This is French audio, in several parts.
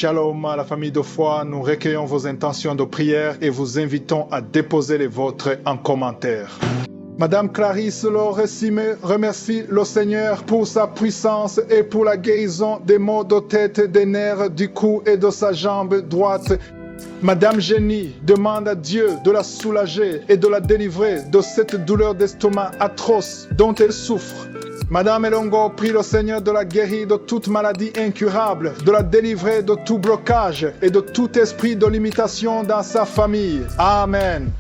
Shalom à la famille de foi, nous recueillons vos intentions de prière et vous invitons à déposer les vôtres en commentaire. Madame Clarisse Laure-Simé remercie le Seigneur pour sa puissance et pour la guérison des maux de tête, des nerfs, du cou et de sa jambe droite. Madame Jenny demande à Dieu de la soulager et de la délivrer de cette douleur d'estomac atroce dont elle souffre. Madame Elongo prie le Seigneur de la guérir de toute maladie incurable, de la délivrer de tout blocage et de tout esprit de limitation dans sa famille. Amen.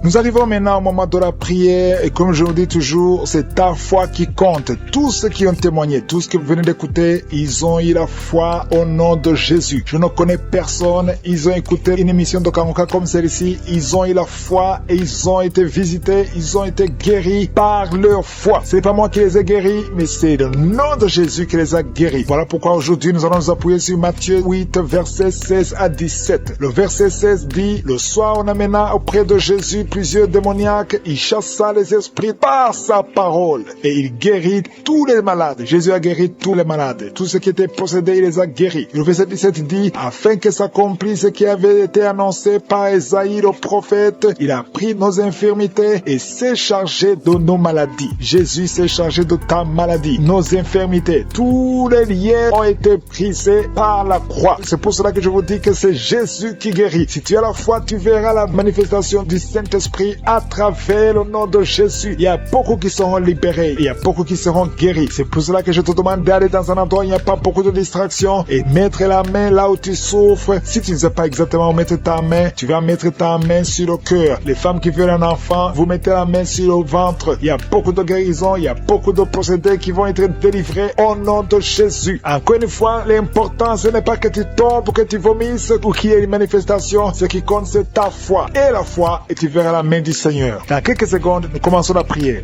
Nous arrivons maintenant au moment de la prière et comme je vous dis toujours, c'est ta foi qui compte. Tous ceux qui ont témoigné, tous ceux que vous venez d'écouter, ils ont eu la foi au nom de Jésus. Je ne connais personne, ils ont écouté une émission de Kangoka comme celle-ci, ils ont eu la foi et ils ont été visités, ils ont été guéris par leur foi. Ce n'est pas moi qui les ai guéris, mais c'est le nom de Jésus qui les a guéris. Voilà pourquoi aujourd'hui nous allons nous appuyer sur Matthieu 8, versets 16 à 17. Le verset 16 dit, le soir on amena auprès de Jésus plusieurs démoniaques, il chassa les esprits par sa parole et il guérit tous les malades. Jésus a guéri tous les malades. Tous ceux qui étaient possédés, il les a guéris. Le verset 17 dit, afin que s'accomplisse ce qui avait été annoncé par Esaïe le prophète, il a pris nos infirmités et s'est chargé de nos maladies. Jésus s'est chargé de ta maladie, nos infirmités. Tous les liens ont été brisés par la croix. C'est pour cela que je vous dis que c'est Jésus qui guérit. Si tu as la foi, tu verras la manifestation du Saint-Esprit à travers le nom de Jésus. Il y a beaucoup qui seront libérés. Il y a beaucoup qui seront guéris. C'est pour cela que je te demande d'aller dans un endroit où il n'y a pas beaucoup de distractions et mettre la main là où tu souffres. Si tu ne sais pas exactement où mettre ta main, tu vas mettre ta main sur le cœur. Les femmes qui veulent un enfant, vous mettez la main sur le ventre. Il y a beaucoup de guérisons. Il y a beaucoup de procédés qui vont être délivrés au nom de Jésus. Encore une fois, l'important ce n'est pas que tu tombes ou que tu vomisses ou qu'il y ait une manifestation. Ce qui compte, c'est ta foi et la foi et tu verras la main du Seigneur. Dans quelques secondes, nous commençons la prière.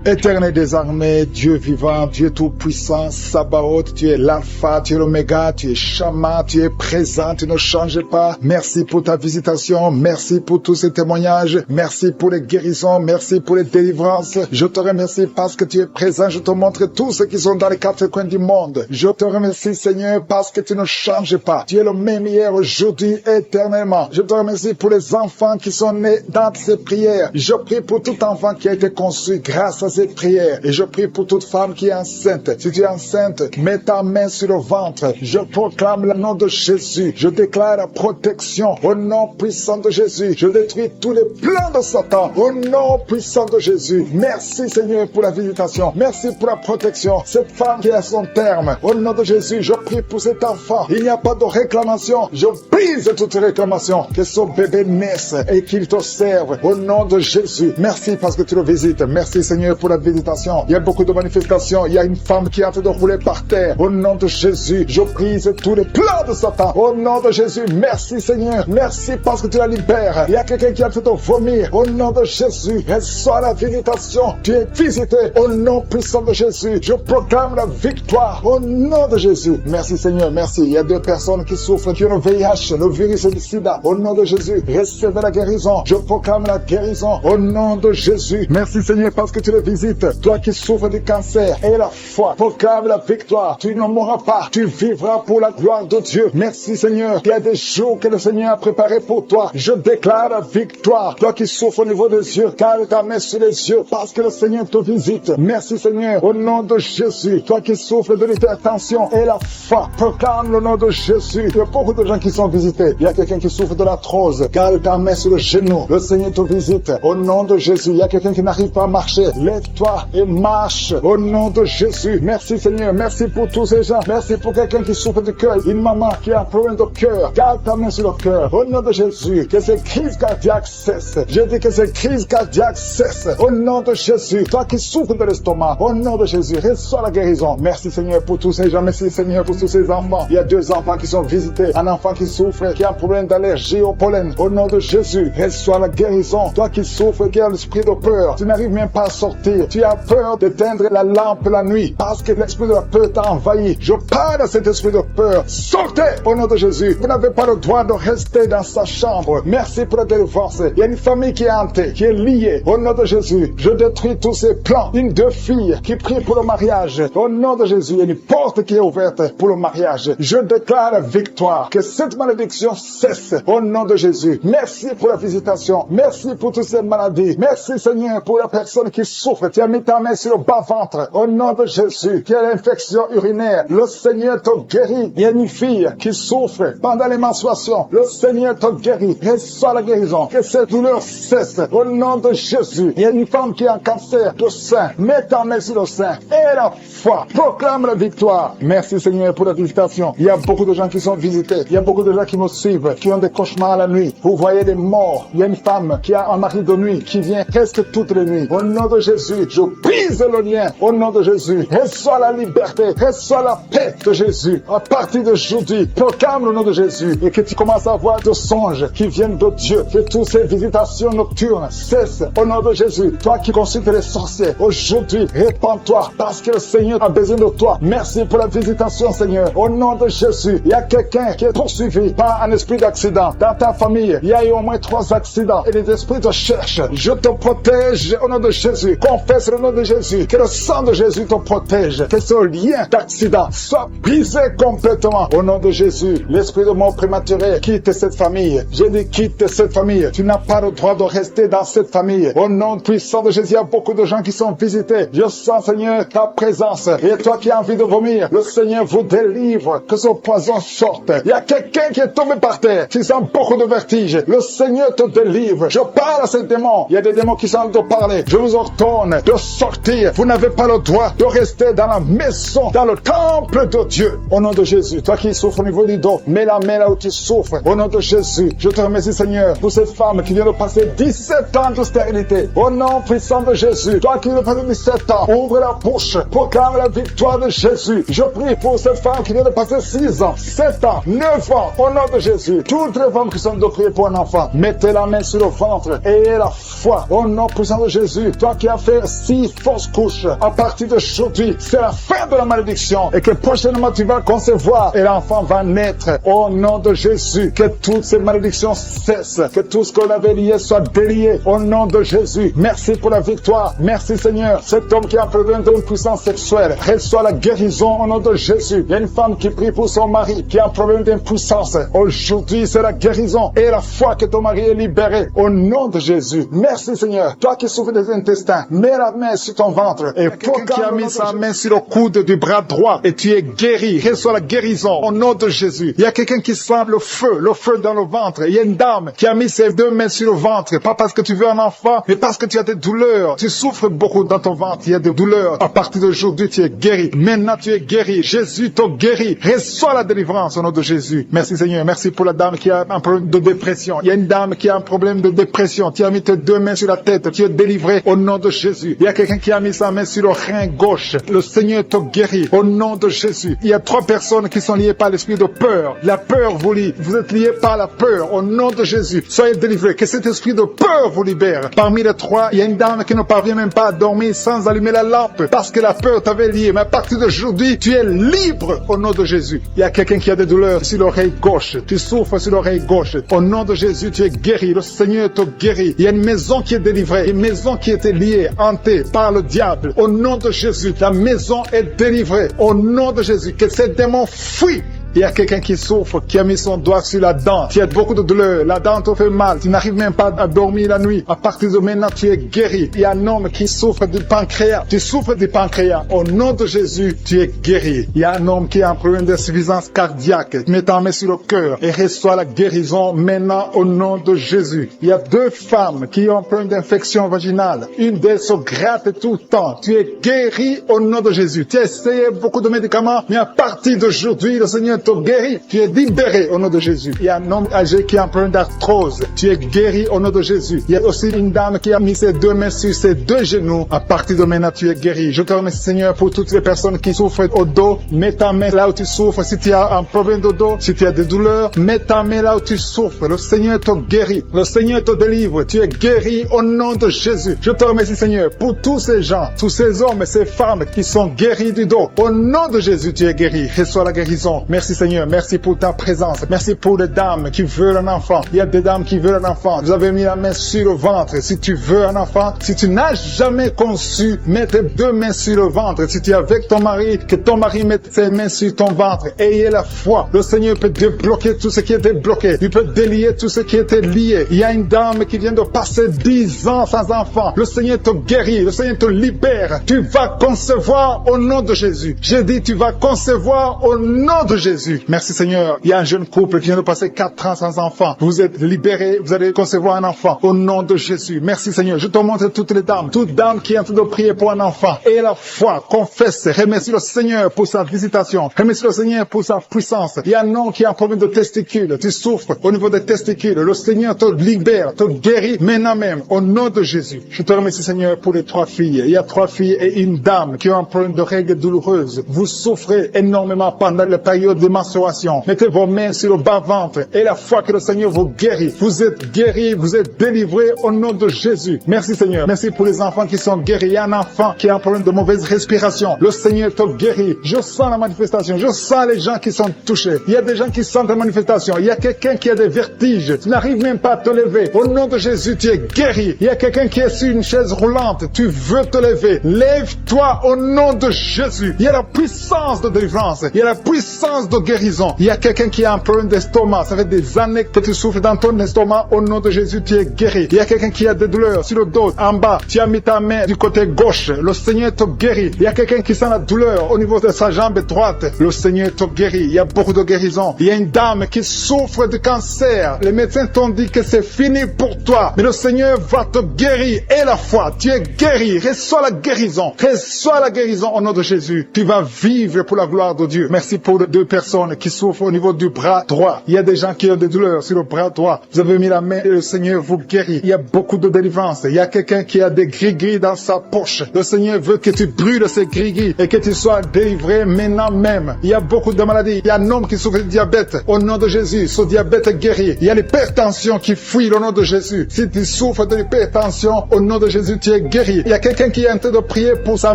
Éternel des armées, Dieu vivant, Dieu tout-puissant, Sabaoth, tu es l'alpha, tu es l'oméga, tu es Shama, tu es présent, tu ne changes pas. Merci pour ta visitation, merci pour tous ces témoignages, merci pour les guérisons, merci pour les délivrances. Je te remercie parce que tu es présent, je te montre tous ceux qui sont dans les quatre coins du monde. Je te remercie Seigneur parce que tu ne changes pas. Tu es le même hier, aujourd'hui, éternellement. Je te remercie pour les enfants qui sont nés dans ces prières. Je prie pour tout enfant qui a été conçu grâce à cette prière. Et je prie pour toute femme qui est enceinte. Si tu es enceinte, mets ta main sur le ventre. Je proclame le nom de Jésus. Je déclare la protection au nom puissant de Jésus. Je détruis tous les plans de Satan au nom puissant de Jésus. Merci Seigneur pour la visitation. Merci pour la protection. Cette femme qui est à son terme, au nom de Jésus, je prie pour cet enfant. Il n'y a pas de réclamation. Je brise toute réclamation. Que son bébé naisse et qu'il te serve au nom de Jésus. Merci parce que tu le visites. Merci Seigneur pour la visitation. Il y a beaucoup de manifestations. Il y a une femme qui est en train de rouler par terre. Au nom de Jésus, je brise tous les plans de Satan. Au nom de Jésus, merci Seigneur. Merci parce que tu la libères. Il y a quelqu'un qui est en train de vomir. Au nom de Jésus, reçois la visitation. Tu es visité. Au nom puissant de Jésus, je proclame la victoire. Au nom de Jésus. Merci Seigneur, merci. Il y a deux personnes qui souffrent qui ont le VIH, le virus du sida. Au nom de Jésus, recevez la guérison. Je proclame la guérison. Au nom de Jésus. Merci Seigneur parce que tu le visite, toi qui souffres du cancer et la foi, proclame la victoire. Tu ne mourras pas, tu vivras pour la gloire de Dieu. Merci Seigneur, il y a des jours que le Seigneur a préparés pour toi. Je déclare la victoire. Toi qui souffres au niveau des yeux, garde ta main sur les yeux parce que le Seigneur te visite. Merci Seigneur, au nom de Jésus. Toi qui souffres de l'hypertension et la foi, proclame le nom de Jésus. Il y a beaucoup de gens qui sont visités. Il y a quelqu'un qui souffre de l'arthrose, garde ta main sur le genou. Le Seigneur te visite. Au nom de Jésus, il y a quelqu'un qui n'arrive pas à marcher. Lève-toi et marche au nom de Jésus. Merci Seigneur, merci pour tous ces gens. Merci pour quelqu'un qui souffre de cœur, une maman qui a un problème de cœur. Garde ta main sur le cœur. Au nom de Jésus, que ces crises cardiaques cessent. Je dis que ces crises cardiaques cessent. Au nom de Jésus, toi qui souffres de l'estomac, au nom de Jésus, reçois la guérison. Merci Seigneur pour tous ces gens. Merci Seigneur pour tous ces enfants. Il y a deux enfants qui sont visités. Un enfant qui souffre, qui a un problème d'allergie au pollen. Au nom de Jésus, reçois la guérison. Toi qui souffres, qui as l'esprit de peur, tu n'arrives même pas à sortir. sortir. Tu as peur d'éteindre la lampe la nuit parce que l'esprit de la peur t'a envahi. Je parle à cet esprit de peur. Sortez au nom de Jésus. Vous n'avez pas le droit de rester dans sa chambre. Merci pour la délivrance. Il y a une famille qui est hantée, qui est liée. Au nom de Jésus, je détruis tous ces plans. Une deux filles qui prient pour le mariage. Au nom de Jésus, il y a une porte qui est ouverte pour le mariage. Je déclare la victoire. Que cette malédiction cesse. Au nom de Jésus. Merci pour la visitation. Merci pour toutes ces maladies. Merci Seigneur pour la personne qui souffre. Tu as mis ta main sur le bas-ventre. Au nom de Jésus. Qui a l'infection urinaire. Le Seigneur te guérit. Il y a une fille qui souffre pendant les menstruations. Le Seigneur te guérit. Reçois la guérison. Que cette douleur cesse. Au nom de Jésus. Il y a une femme qui a un cancer de sein. Mets ta main sur le sein. Et la foi. Proclame la victoire. Merci Seigneur pour la visitation. Il y a beaucoup de gens qui sont visités. Il y a beaucoup de gens qui me suivent, qui ont des cauchemars la nuit. Vous voyez des morts. Il y a une femme qui a un mari de nuit qui vient presque toutes les nuits. Au nom de Jésus, je brise le lien. Au nom de Jésus, reçois la liberté. Reçois la paix de Jésus. À partir d'aujourd'hui, proclame le nom de Jésus et que tu commences à avoir des songes qui viennent de Dieu. Que toutes ces visitations nocturnes cessent. Au nom de Jésus, toi qui consultes les sorciers, aujourd'hui, répands-toi parce que le Seigneur a besoin de toi. Merci pour la visitation, Seigneur. Au nom de Jésus, il y a quelqu'un qui est poursuivi par un esprit d'accident. Dans ta famille, il y a eu au moins 3 accidents et les esprits te cherchent. Je te protège au nom de Jésus. Confesse le nom de Jésus. Que le sang de Jésus te protège. Que ce lien d'accident soit brisé complètement. Au nom de Jésus, l'esprit de mort prématuré quitte cette famille. Je dis quitte cette famille. Tu n'as pas le droit de rester dans cette famille. Au nom puissant de Jésus, il y a beaucoup de gens qui sont visités. Je sens, Seigneur, ta présence. Et toi qui as envie de vomir, le Seigneur vous délivre. Que ce poison sorte. Il y a quelqu'un qui est tombé par terre. Tu sens beaucoup de vertige. Le Seigneur te délivre. Je parle à ces démons. Il y a des démons qui sont en train de parler. Je vous ordonne de sortir. Vous n'avez pas le droit de rester dans la maison, dans le temple de Dieu. Au nom de Jésus, toi qui souffres au niveau du dos, mets la main là où tu souffres. Au nom de Jésus, je te remercie Seigneur pour cette femme qui vient de passer 17 ans de stérilité. Au nom puissant de Jésus, toi qui viens de passer 17 ans, ouvre la bouche, proclame la victoire de Jésus. Je prie pour cette femme qui vient de passer 6 ans, 7 ans, 9 ans. Au nom de Jésus, toutes les femmes qui sont de prier pour un enfant, mettez la main sur le ventre et ayez la foi. Au nom puissant de Jésus, toi qui as fait 6 fausses couches, à partir d'aujourd'hui, c'est la fin de la malédiction et que prochainement tu vas concevoir et l'enfant va naître. Au nom de Jésus, que toutes ces malédictions cessent, que tout ce qu'on avait lié soit délié. Au nom de Jésus, merci pour la victoire. Merci Seigneur. Cet homme qui a un problème d'une puissance sexuelle, reçoit la guérison au nom de Jésus. Il y a une femme qui prie pour son mari qui a un problème d'impuissance. Aujourd'hui, c'est la guérison et la foi que ton mari est libéré. Au nom de Jésus. Merci Seigneur. Toi qui souffres des intestins, mets la main sur ton ventre et quelqu'un qui a mis sa main sur le coude du bras droit et tu es guéri. Reçois la guérison au nom de Jésus. Il y a quelqu'un qui sent le feu dans le ventre. Il y a une dame qui a mis ses 2 mains sur le ventre, pas parce que tu veux un enfant, mais parce que tu as des douleurs. Tu souffres beaucoup dans ton ventre, il y a des douleurs. À partir d'aujourd'hui, tu es guéri. Maintenant, tu es guéri. Jésus t'a guéri. Reçois la délivrance au nom de Jésus. Merci Seigneur. Merci pour la dame qui a un problème de dépression. Il y a une dame qui a un problème de dépression. Tu as mis tes 2 mains sur la tête. Tu es délivré au nom de Jésus. Il y a quelqu'un qui a mis sa main sur le rein gauche. Le Seigneur t'a guéri au nom de Jésus. Il y a 3 personnes qui sont liées par l'esprit de peur. La peur vous lie. Vous êtes liés par la peur au nom de Jésus. Soyez délivrés. Que cet esprit de peur vous libère. Parmi les 3, il y a une dame qui ne parvient même pas à dormir sans allumer la lampe parce que la peur t'avait lié. Mais à partir d'aujourd'hui, tu es libre au nom de Jésus. Il y a quelqu'un qui a des douleurs sur l'oreille gauche. Tu souffres sur l'oreille gauche. Au nom de Jésus, tu es guéri. Le Seigneur te guérit. Il y a une maison qui est délivrée. Une maison qui était liée, hantée par le diable. Au nom de Jésus, la maison est délivrée. Au nom de Jésus, que ces démons fuient. Il y a quelqu'un qui souffre, qui a mis son doigt sur la dent. Tu as beaucoup de douleur. La dent te fait mal. Tu n'arrives même pas à dormir la nuit. À partir de maintenant, tu es guéri. Il y a un homme qui souffre du pancréas. Tu souffres du pancréas. Au nom de Jésus, tu es guéri. Il y a un homme qui a un problème d'insuffisance cardiaque. Mets ta main sur le cœur et reçois la guérison maintenant au nom de Jésus. Il y a 2 femmes qui ont un problème d'infection vaginale. Une d'elles se gratte tout le temps. Tu es guéri au nom de Jésus. Tu as essayé beaucoup de médicaments, mais à partir d'aujourd'hui, le Seigneur Seigneur te guérit. Tu es libéré au nom de Jésus. Il y a un homme âgé qui est en problème d'arthrose. Tu es guéri au nom de Jésus. Il y a aussi une dame qui a mis ses deux mains sur ses deux genoux. À partir de maintenant, tu es guéri. Je te remercie, Seigneur, pour toutes les personnes qui souffrent au dos. Mets ta main là où tu souffres. Si tu as un problème de dos, si tu as des douleurs, mets ta main là où tu souffres. Le Seigneur te guérit. Le Seigneur te délivre. Tu es guéri au nom de Jésus. Je te remercie, Seigneur, pour tous ces gens, tous ces hommes et ces femmes qui sont guéris du dos. Au nom de Jésus, tu es guéri. Reçois la guérison. Merci, Seigneur. Merci pour ta présence. Merci pour les dames qui veulent un enfant. Il y a des dames qui veulent un enfant. Vous avez mis la main sur le ventre. Si tu veux un enfant, si tu n'as jamais conçu, mets tes deux mains sur le ventre. Si tu es avec ton mari, que ton mari mette ses mains sur ton ventre. Ayez la foi. Le Seigneur peut débloquer tout ce qui était bloqué. Il peut délier tout ce qui était lié. Il y a une dame qui vient de passer 10 ans sans enfant. Le Seigneur te guérit. Le Seigneur te libère. Tu vas concevoir au nom de Jésus. J'ai dit, tu vas concevoir au nom de Jésus. Merci, Seigneur. Il y a un jeune couple qui vient de passer 4 ans sans enfant. Vous êtes libérés. Vous allez concevoir un enfant au nom de Jésus. Merci, Seigneur. Je te montre toutes les dames. Toute dame qui est en train de prier pour un enfant. Et la foi, confesse. Remercie le Seigneur pour sa visitation. Remercie le Seigneur pour sa puissance. Il y a un homme qui a un problème de testicules. Tu souffres au niveau des testicules. Le Seigneur te libère, te guérit maintenant même au nom de Jésus. Je te remercie, Seigneur, pour les 3 filles. Il y a 3 filles et une dame qui ont un problème de règles douloureuses. Vous souffrez énormément pendant la période de menstruation. Mettez vos mains sur le bas-ventre et la foi que le Seigneur vous guérit. Vous êtes guéris, vous êtes délivrés au nom de Jésus. Merci, Seigneur. Merci pour les enfants qui sont guéris. Il y a un enfant qui a un problème de mauvaise respiration. Le Seigneur te guérit. Je sens la manifestation. Je sens les gens qui sont touchés. Il y a des gens qui sentent la manifestation. Il y a quelqu'un qui a des vertiges. Tu n'arrives même pas à te lever. Au nom de Jésus, tu es guéri. Il y a quelqu'un qui est sur une chaise roulante. Tu veux te lever. Lève-toi au nom de Jésus. Il y a la puissance de délivrance. Il y a la puissance de guérison. Il y a quelqu'un qui a un problème d'estomac. Ça fait des années que tu souffres dans ton estomac. Au nom de Jésus, tu es guéri. Il y a quelqu'un qui a des douleurs sur le dos, en bas. Tu as mis ta main du côté gauche. Le Seigneur te guérit. Il y a quelqu'un qui sent la douleur au niveau de sa jambe droite. Le Seigneur te guérit. Il y a beaucoup de guérison. Il y a une dame qui souffre de cancer. Les médecins t'ont dit que c'est fini pour toi. Mais le Seigneur va te guérir. Et la foi, tu es guéri. Reçois la guérison. Reçois la guérison au nom de Jésus. Tu vas vivre pour la gloire de Dieu. Merci pour les 2 personnes qui souffrent au niveau du bras droit. Il y a des gens qui ont des douleurs sur le bras droit. Vous avez mis la main et le Seigneur vous guérit. Il y a beaucoup de délivrance. Il y a quelqu'un qui a des gris-gris dans sa poche. Le Seigneur veut que tu brûles ces gris-gris et que tu sois délivré maintenant même. Il y a beaucoup de maladies. Il y a un homme qui souffre de diabète. Au nom de Jésus, ce diabète est guéri. Il y a l'hypertension qui fuit au nom de Jésus. Si tu souffres de l'hypertension, au nom de Jésus, tu es guéri. Il y a quelqu'un qui est en train de prier pour sa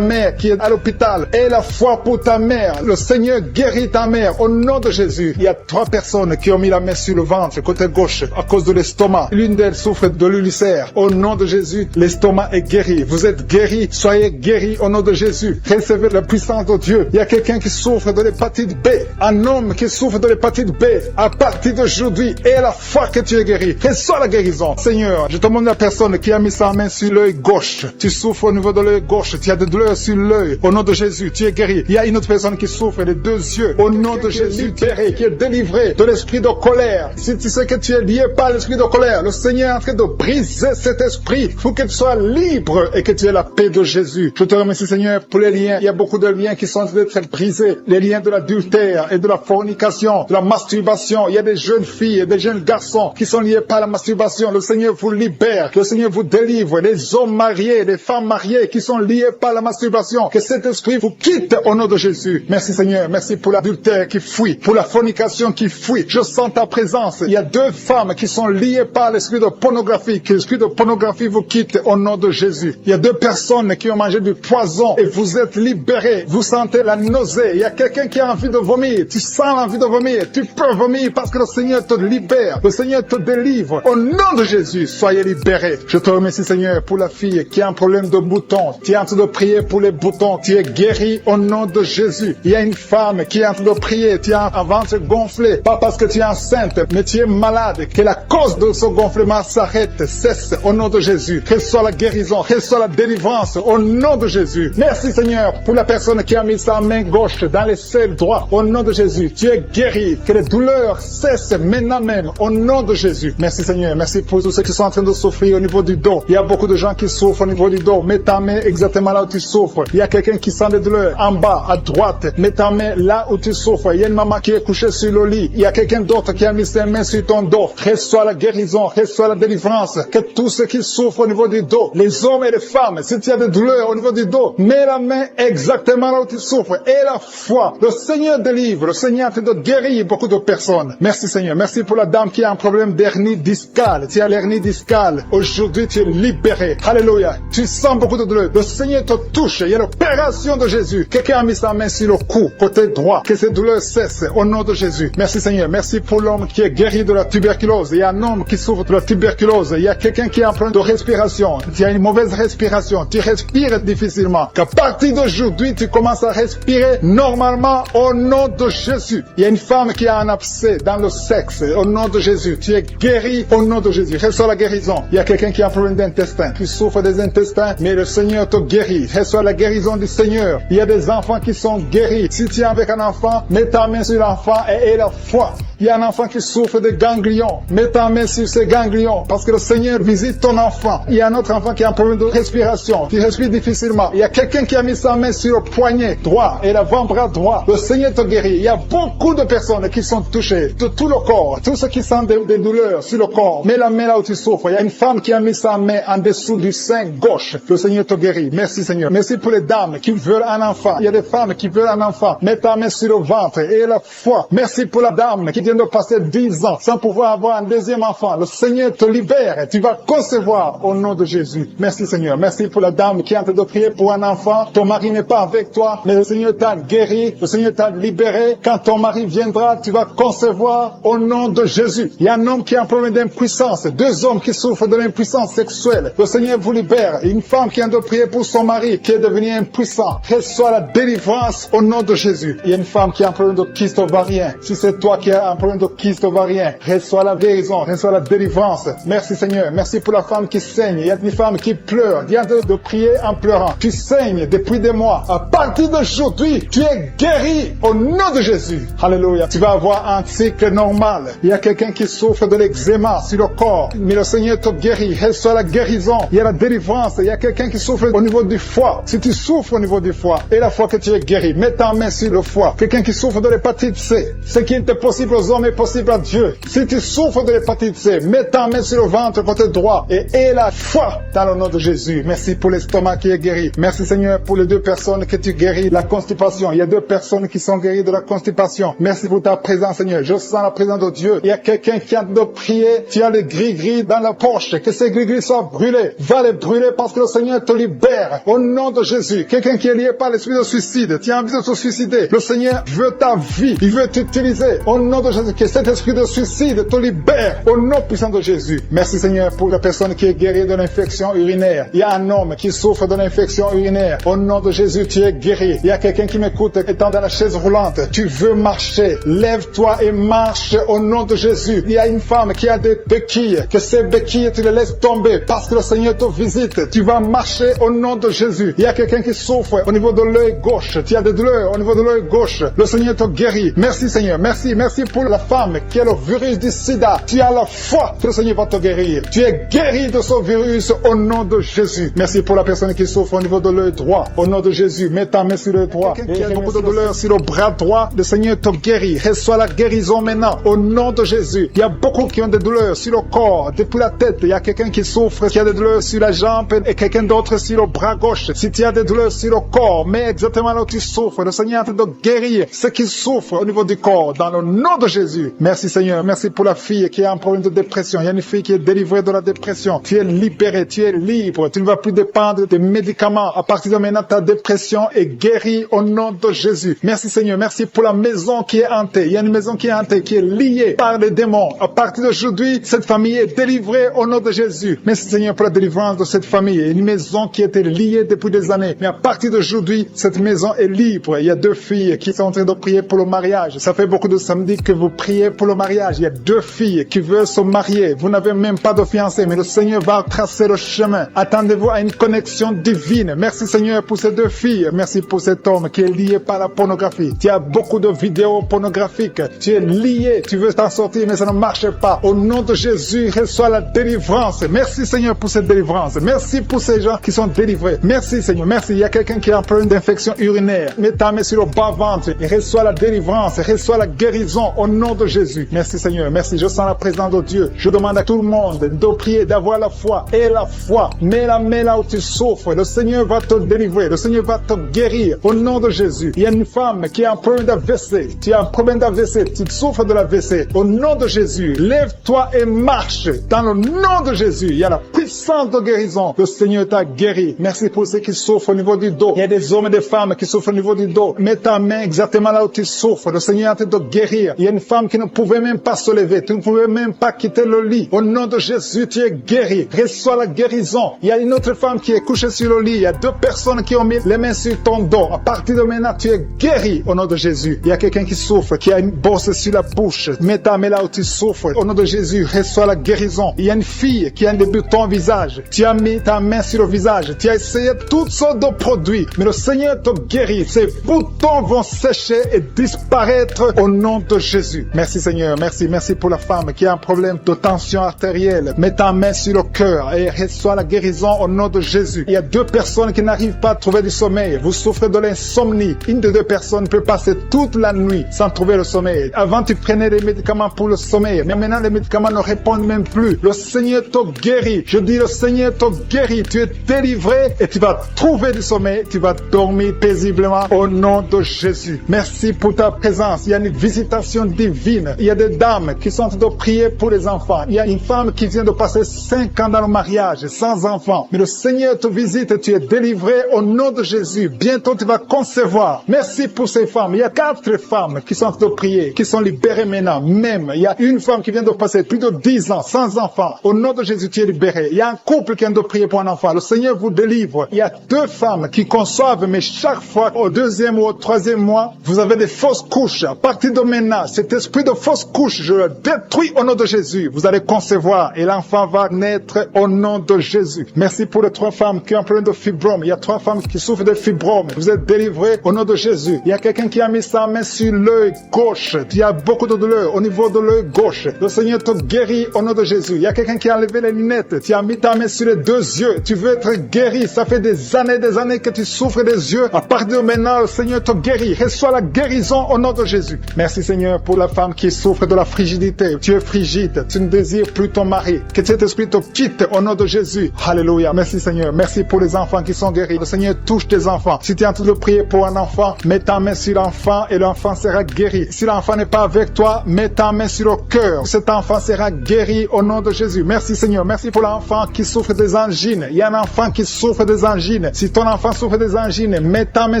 mère qui est à l'hôpital. Et la foi pour ta mère. Le Seigneur guérit ta mère au nom de Jésus. Il y a 3 personnes qui ont mis la main sur le ventre, côté gauche, à cause de l'estomac. L'une d'elles souffre de l'ulcère. Au nom de Jésus, l'estomac est guéri. Vous êtes guéris. Soyez guéris au nom de Jésus. Recevez la puissance de Dieu. Il y a quelqu'un qui souffre de l'hépatite B. Un homme qui souffre de l'hépatite B. À partir d'aujourd'hui, et la foi que tu es guéri. Reçois la guérison. Seigneur, je te demande la personne qui a mis sa main sur l'œil gauche. Tu souffres au niveau de l'œil gauche. Tu as des douleurs sur l'œil. Au nom de Jésus, tu es guéri. Il y a une autre personne qui souffre des 2 yeux. Au nom de Jésus, tu es guéri, qui est délivré de l'esprit de colère. Si tu sais que tu es lié par l'esprit de colère, le Seigneur est en train de briser cet esprit pour que tu sois libre et que tu aies la paix de Jésus. Je te remercie, Seigneur, pour les liens. Il y a beaucoup de liens qui sont en train d'être brisés. Les liens de l'adultère et de la fornication, de la masturbation. Il y a des jeunes filles et des jeunes garçons qui sont liés par la masturbation. Le Seigneur vous libère. Le Seigneur vous délivre. Les hommes mariés, les femmes mariées qui sont liés par la masturbation. Que cet esprit vous quitte au nom de Jésus. Merci, Seigneur. Merci pour l'adultère qui fuit, pour la fornication qui fuit. Je sens ta présence. Il y a 2 femmes qui sont liées par l'esprit de pornographie. Que l'esprit de pornographie vous quitte au nom de Jésus. Il y a 2 personnes qui ont mangé du poison et vous êtes libérés. Vous sentez la nausée. Il y a quelqu'un qui a envie de vomir. Tu sens l'envie de vomir. Tu peux vomir parce que le Seigneur te libère. Le Seigneur te délivre. Au nom de Jésus, soyez libérés. Je te remercie, Seigneur, pour la fille qui a un problème de boutons. Tu es en train de prier pour les boutons. Tu es guéri au nom de Jésus. Il y a une femme qui est en train de prier. Tu as un ventre gonflé. Pas parce que tu es enceinte, mais tu es malade. Que la cause de ce gonflement s'arrête, cesse au nom de Jésus. Reçois la guérison. Reçois la délivrance au nom de Jésus. Merci, Seigneur, pour la personne qui a mis sa main gauche dans les selles droits. Au nom de Jésus, tu es guéri. Que les douleurs cessent maintenant même au nom de Jésus. Merci, Seigneur. Merci pour tous ceux qui sont en train de souffrir au niveau du dos. Il y a beaucoup de gens qui souffrent au niveau du dos. Mets ta main exactement là où tu souffres. Il y a quelqu'un qui sent des douleurs en bas, à droite. Mets ta main là où tu souffres. Il y a une maman qui est couchée sur le lit. Il y a quelqu'un d'autre qui a mis ses mains sur ton dos. Reçois la guérison, reçois la délivrance. Que tous ceux qui souffrent au niveau du dos, les hommes et les femmes, si tu as des douleurs au niveau du dos, mets la main exactement là où tu souffres. Et la foi, le Seigneur délivre, le Seigneur te guérit beaucoup de personnes. Merci Seigneur, merci pour la dame qui a un problème d'hernie discale. Tu as l'hernie discale. Aujourd'hui, tu es libéré. Alléluia. Tu sens beaucoup de douleur. Le Seigneur te touche. Il y a l'opération de Jésus. Quelqu'un a mis sa main sur le cou, côté droit. Que ces douleurs cessent au nom de Jésus. Merci Seigneur. Merci pour l'homme qui est guéri de la tuberculose. Il y a un homme qui souffre de la tuberculose. Il y a quelqu'un qui a un problème de respiration. Tu as une mauvaise respiration. Tu respires difficilement. Qu'à partir d'aujourd'hui, tu commences à respirer normalement au nom de Jésus. Il y a une femme qui a un abcès dans le sexe. Au nom de Jésus. Tu es guéri au nom de Jésus. Reçois la guérison. Il y a quelqu'un qui a un problème d'intestin. Tu souffres des intestins, mais le Seigneur te guérit. Reçois la guérison du Seigneur. Il y a des enfants qui sont guéris. Si tu es avec un enfant, mets ta main sur l'enfant et aie la foi. Il y a un enfant qui souffre de ganglions. Mets ta main sur ces ganglions parce que le Seigneur visite ton enfant. Il y a un autre enfant qui a un problème de respiration. Tu respires difficilement. Il y a quelqu'un qui a mis sa main sur le poignet droit et l'avant-bras droit. Le Seigneur te guérit. Il y a beaucoup de personnes qui sont touchées de tout le corps. Tous ceux qui sentent des douleurs sur le corps. Mets la main là où tu souffres. Il y a une femme qui a mis sa main en dessous du sein gauche. Le Seigneur te guérit. Merci Seigneur. Merci pour les dames qui veulent un enfant. Il y a des femmes qui veulent un enfant. Mets ta main sur le ventre et la foi. Merci pour la dame qui vient de passer 10 ans sans pouvoir avoir un deuxième enfant. Le Seigneur te libère. Tu vas concevoir au nom de Jésus. Merci Seigneur. Merci pour la dame qui est en train de prier pour un enfant. Ton mari n'est pas avec toi, mais le Seigneur t'a guéri. Le Seigneur t'a libéré. Quand ton mari viendra, tu vas concevoir au nom de Jésus. Il y a un homme qui a un problème d'impuissance. 2 hommes qui souffrent de l'impuissance sexuelle. Le Seigneur vous libère. Une femme qui vient de prier pour son mari qui est devenu impuissant. Reçois la délivrance au nom de Jésus. Il y a une femme qui a un problème de kyste ovarien. Si c'est toi qui as un problème de kyste ovarien, reçois la guérison, reçois la délivrance. Merci Seigneur. Merci pour la femme qui saigne. Il y a une femme qui pleure. Viens de prier en pleurant. Tu saignes depuis des mois. À partir d'aujourd'hui, tu es guéri au nom de Jésus. Alléluia. Tu vas avoir un cycle normal. Il y a quelqu'un qui souffre de l'eczéma sur le corps, mais le Seigneur te guérit. Reçois la guérison. Il y a la délivrance. Il y a quelqu'un qui souffre au niveau du foie. Si tu souffres au niveau du foie, et la fois que tu es guéri, mets ta main sur le foie. Quelqu'un qui souffre de l'hépatite C. Ce qui est possible aux hommes est possible à Dieu. Si tu souffres de l'hépatite C, mets ta main sur le ventre côté droit et aie la foi dans le nom de Jésus. Merci pour l'estomac qui est guéri. Merci Seigneur pour les 2 personnes que tu guéris la constipation. Il y a 2 personnes qui sont guéries de la constipation. Merci pour ta présence Seigneur. Je sens la présence de Dieu. Il y a quelqu'un qui a de prier. Tu as les gris-gris dans la poche. Que ces gris-gris soient brûlés. Va les brûler parce que le Seigneur te libère. Au nom de Jésus. Quelqu'un qui est lié par l'esprit de suicide. Tu as envie de te suicider. Le Seigneur veut ta vie. Il veut t'utiliser. Au nom de Jésus. Que cet esprit de suicide te libère. Au nom puissant de Jésus. Merci Seigneur pour la personne qui est guérie de l'infection urinaire. Il y a un homme qui souffre de l'infection urinaire. Au nom de Jésus, tu es guéri. Il y a quelqu'un qui m'écoute étant dans la chaise roulante. Tu veux marcher. Lève-toi et marche au nom de Jésus. Il y a une femme qui a des béquilles. Que ces béquilles, tu les laisses tomber parce que le Seigneur te visite. Tu vas marcher au nom de Jésus. Il y a quelqu'un qui souffre au niveau de l'œil gauche. Tu as des douleurs au niveau de l'œil gauche. Le Seigneur te guérit. Merci Seigneur. Merci. Merci pour la femme qui a le virus du sida. Tu as la foi que le Seigneur va te guérir. Tu es guéri de ce virus au nom de Jésus. Merci pour la personne qui souffre au niveau de l'œil droit. Au nom de Jésus, mets ta main sur l'œil droit. Il y a beaucoup de douleur sur le bras droit. Le Seigneur te guérit. Reçois la guérison maintenant. Au nom de Jésus. Il y a beaucoup qui ont des douleurs sur le corps, depuis la tête. Il y a quelqu'un qui souffre, qui a des douleurs sur la jambe et quelqu'un d'autre sur le bras gauche. Si tu as des douleurs sur le corps, mets exactement là où tu souffres. Le Seigneur est en train de guérir ceux qui souffrent au niveau du corps. Dans le nom de Jésus. Merci Seigneur. Merci pour la fille qui a un problème de dépression. Il y a une fille qui est délivrée de la dépression. Tu es libéré, tu es libre. Tu ne vas plus dépendre des médicaments. À partir de maintenant, ta dépression est guérie au nom de Jésus. Merci Seigneur. Merci pour la maison qui est hantée. Il y a une maison qui est hantée, qui est liée par les démons. À partir d'aujourd'hui, cette famille est délivrée au nom de Jésus. Merci Seigneur pour la délivrance de cette famille. Une maison qui était liée depuis des années. Mais à partir d'aujourd'hui, cette maison est libre. Il y a 2 filles qui sont en train de prier pour le mariage. Ça fait beaucoup de samedis que vous priez pour le mariage. Il y a 2 filles qui veulent se marier. Vous n'avez même pas de fiancé, mais le Seigneur va tracer le chemin. Attendez-vous à une connexion divine. Merci Seigneur pour ces 2 filles. Merci pour cet homme qui est lié par la pornographie. Tu as beaucoup de vidéos pornographiques. Tu es lié. Tu veux t'en sortir, mais ça ne marche pas. Au nom de Jésus, reçois la délivrance. Merci Seigneur pour cette délivrance. Merci pour ces gens qui sont délivrés. Merci Seigneur. Merci. Il y a quelqu'un qui a un problème d'infection urinaire. Mets ta main sur le bas-ventre et reçois la délivrance, reçois la guérison au nom de Jésus. Merci Seigneur, merci. Je sens la présence de Dieu. Je demande à tout le monde de prier, d'avoir la foi. Et la foi, mets la main là où tu souffres. Le Seigneur va te délivrer. Le Seigneur va te guérir au nom de Jésus. Il y a une femme qui a un problème d'AVC. Tu as un problème d'AVC. Tu souffres de l'AVC. Au nom de Jésus, lève-toi et marche. Dans le nom de Jésus, il y a la puissance de guérison. Le Seigneur t'a guéri. Merci pour ceux qui souffrent au niveau du dos. Il y a des hommes et des femmes qui souffrent au niveau du dos. Mets ta main exactement là où tu souffres. Le Seigneur est en train de guérir. Il y a une femme qui ne pouvait même pas se lever. Tu ne pouvais même pas quitter le lit. Au nom de Jésus, tu es guéri. Reçois la guérison. Il y a une autre femme qui est couchée sur le lit. Il y a 2 personnes qui ont mis les mains sur ton dos. À partir de maintenant, tu es guéri au nom de Jésus. Il y a quelqu'un qui souffre, qui a une bosse sur la bouche. Mets ta main là où tu souffres. Au nom de Jésus, reçois la guérison. Il y a une fille qui a un débutant au visage. Tu as mis ta main sur le visage. Tu as essayé toutes sortes de produits. Mais le Seigneur te guérit. Ces boutons vont sécher et disparaître au nom de Jésus. Merci Seigneur. Merci. Merci pour la femme qui a un problème de tension artérielle. Mets ta main sur le cœur et reçois la guérison au nom de Jésus. Il y a 2 personnes qui n'arrivent pas à trouver du sommeil. Vous souffrez de l'insomnie. Une des 2 personnes peut passer toute la nuit sans trouver le sommeil. Avant, tu prenais les médicaments pour le sommeil. Mais maintenant, les médicaments ne répondent même plus. Le Seigneur te guérit. Je dis, le Seigneur te guérit. Tu es délivré et tu vas trouver du sommeil. Tu vas dormir paisiblement au nom de Jésus. Merci pour ta présence. Il y a une visitation divine. Il y a des dames qui sont en train de prier pour les enfants. Il y a une femme qui vient de passer 5 ans dans le mariage sans enfant. Mais le Seigneur te visite et tu es délivré au nom de Jésus. Bientôt tu vas concevoir. Merci pour ces femmes. Il y a 4 femmes qui sont en train de prier, qui sont libérées maintenant. Même, il y a une femme qui vient de passer plus de 10 ans sans enfant. Au nom de Jésus, tu es libéré. Il y a un couple qui vient de prier pour un enfant. Le Seigneur vous délivre. Il y a 2 femmes qui conçoivent, mais chaque fois, au 2e ou au 3e mois, vous avez des fausses couches. À partir de maintenant, cet esprit de fausse couche, je le détruis au nom de Jésus. Vous allez concevoir et l'enfant va naître au nom de Jésus. Merci pour les 3 femmes qui ont un problème de fibrome. Il y a 3 femmes qui souffrent de fibrome. Vous êtes délivrés au nom de Jésus. Il y a quelqu'un qui a mis sa main sur l'œil gauche. Il y a beaucoup de douleur au niveau de l'œil gauche. Le Seigneur te guérit au nom de Jésus. Il y a quelqu'un qui a enlevé les lunettes. Tu as mis ta main sur les 2 yeux. Tu veux être guéri. Ça fait des années que tu souffres des yeux. À partir de maintenant, le Seigneur te guérit. Reçois la guérison au nom de Jésus. Merci Seigneur pour la femme qui souffre de la frigidité. Tu es frigide. Tu ne désires plus ton mari. Que cet esprit te quitte au nom de Jésus. Alléluia. Merci Seigneur. Merci pour les enfants qui sont guéris. Le Seigneur touche tes enfants. Si tu es en train de prier pour un enfant, mets ta main sur l'enfant et l'enfant sera guéri. Si l'enfant n'est pas avec toi, mets ta main sur le cœur. Cet enfant sera guéri au nom de Jésus. Merci Seigneur. Merci pour l'enfant qui souffre des angines. Il y a un enfant qui souffre des angines. Si ton enfant souffre des angines, mets ta main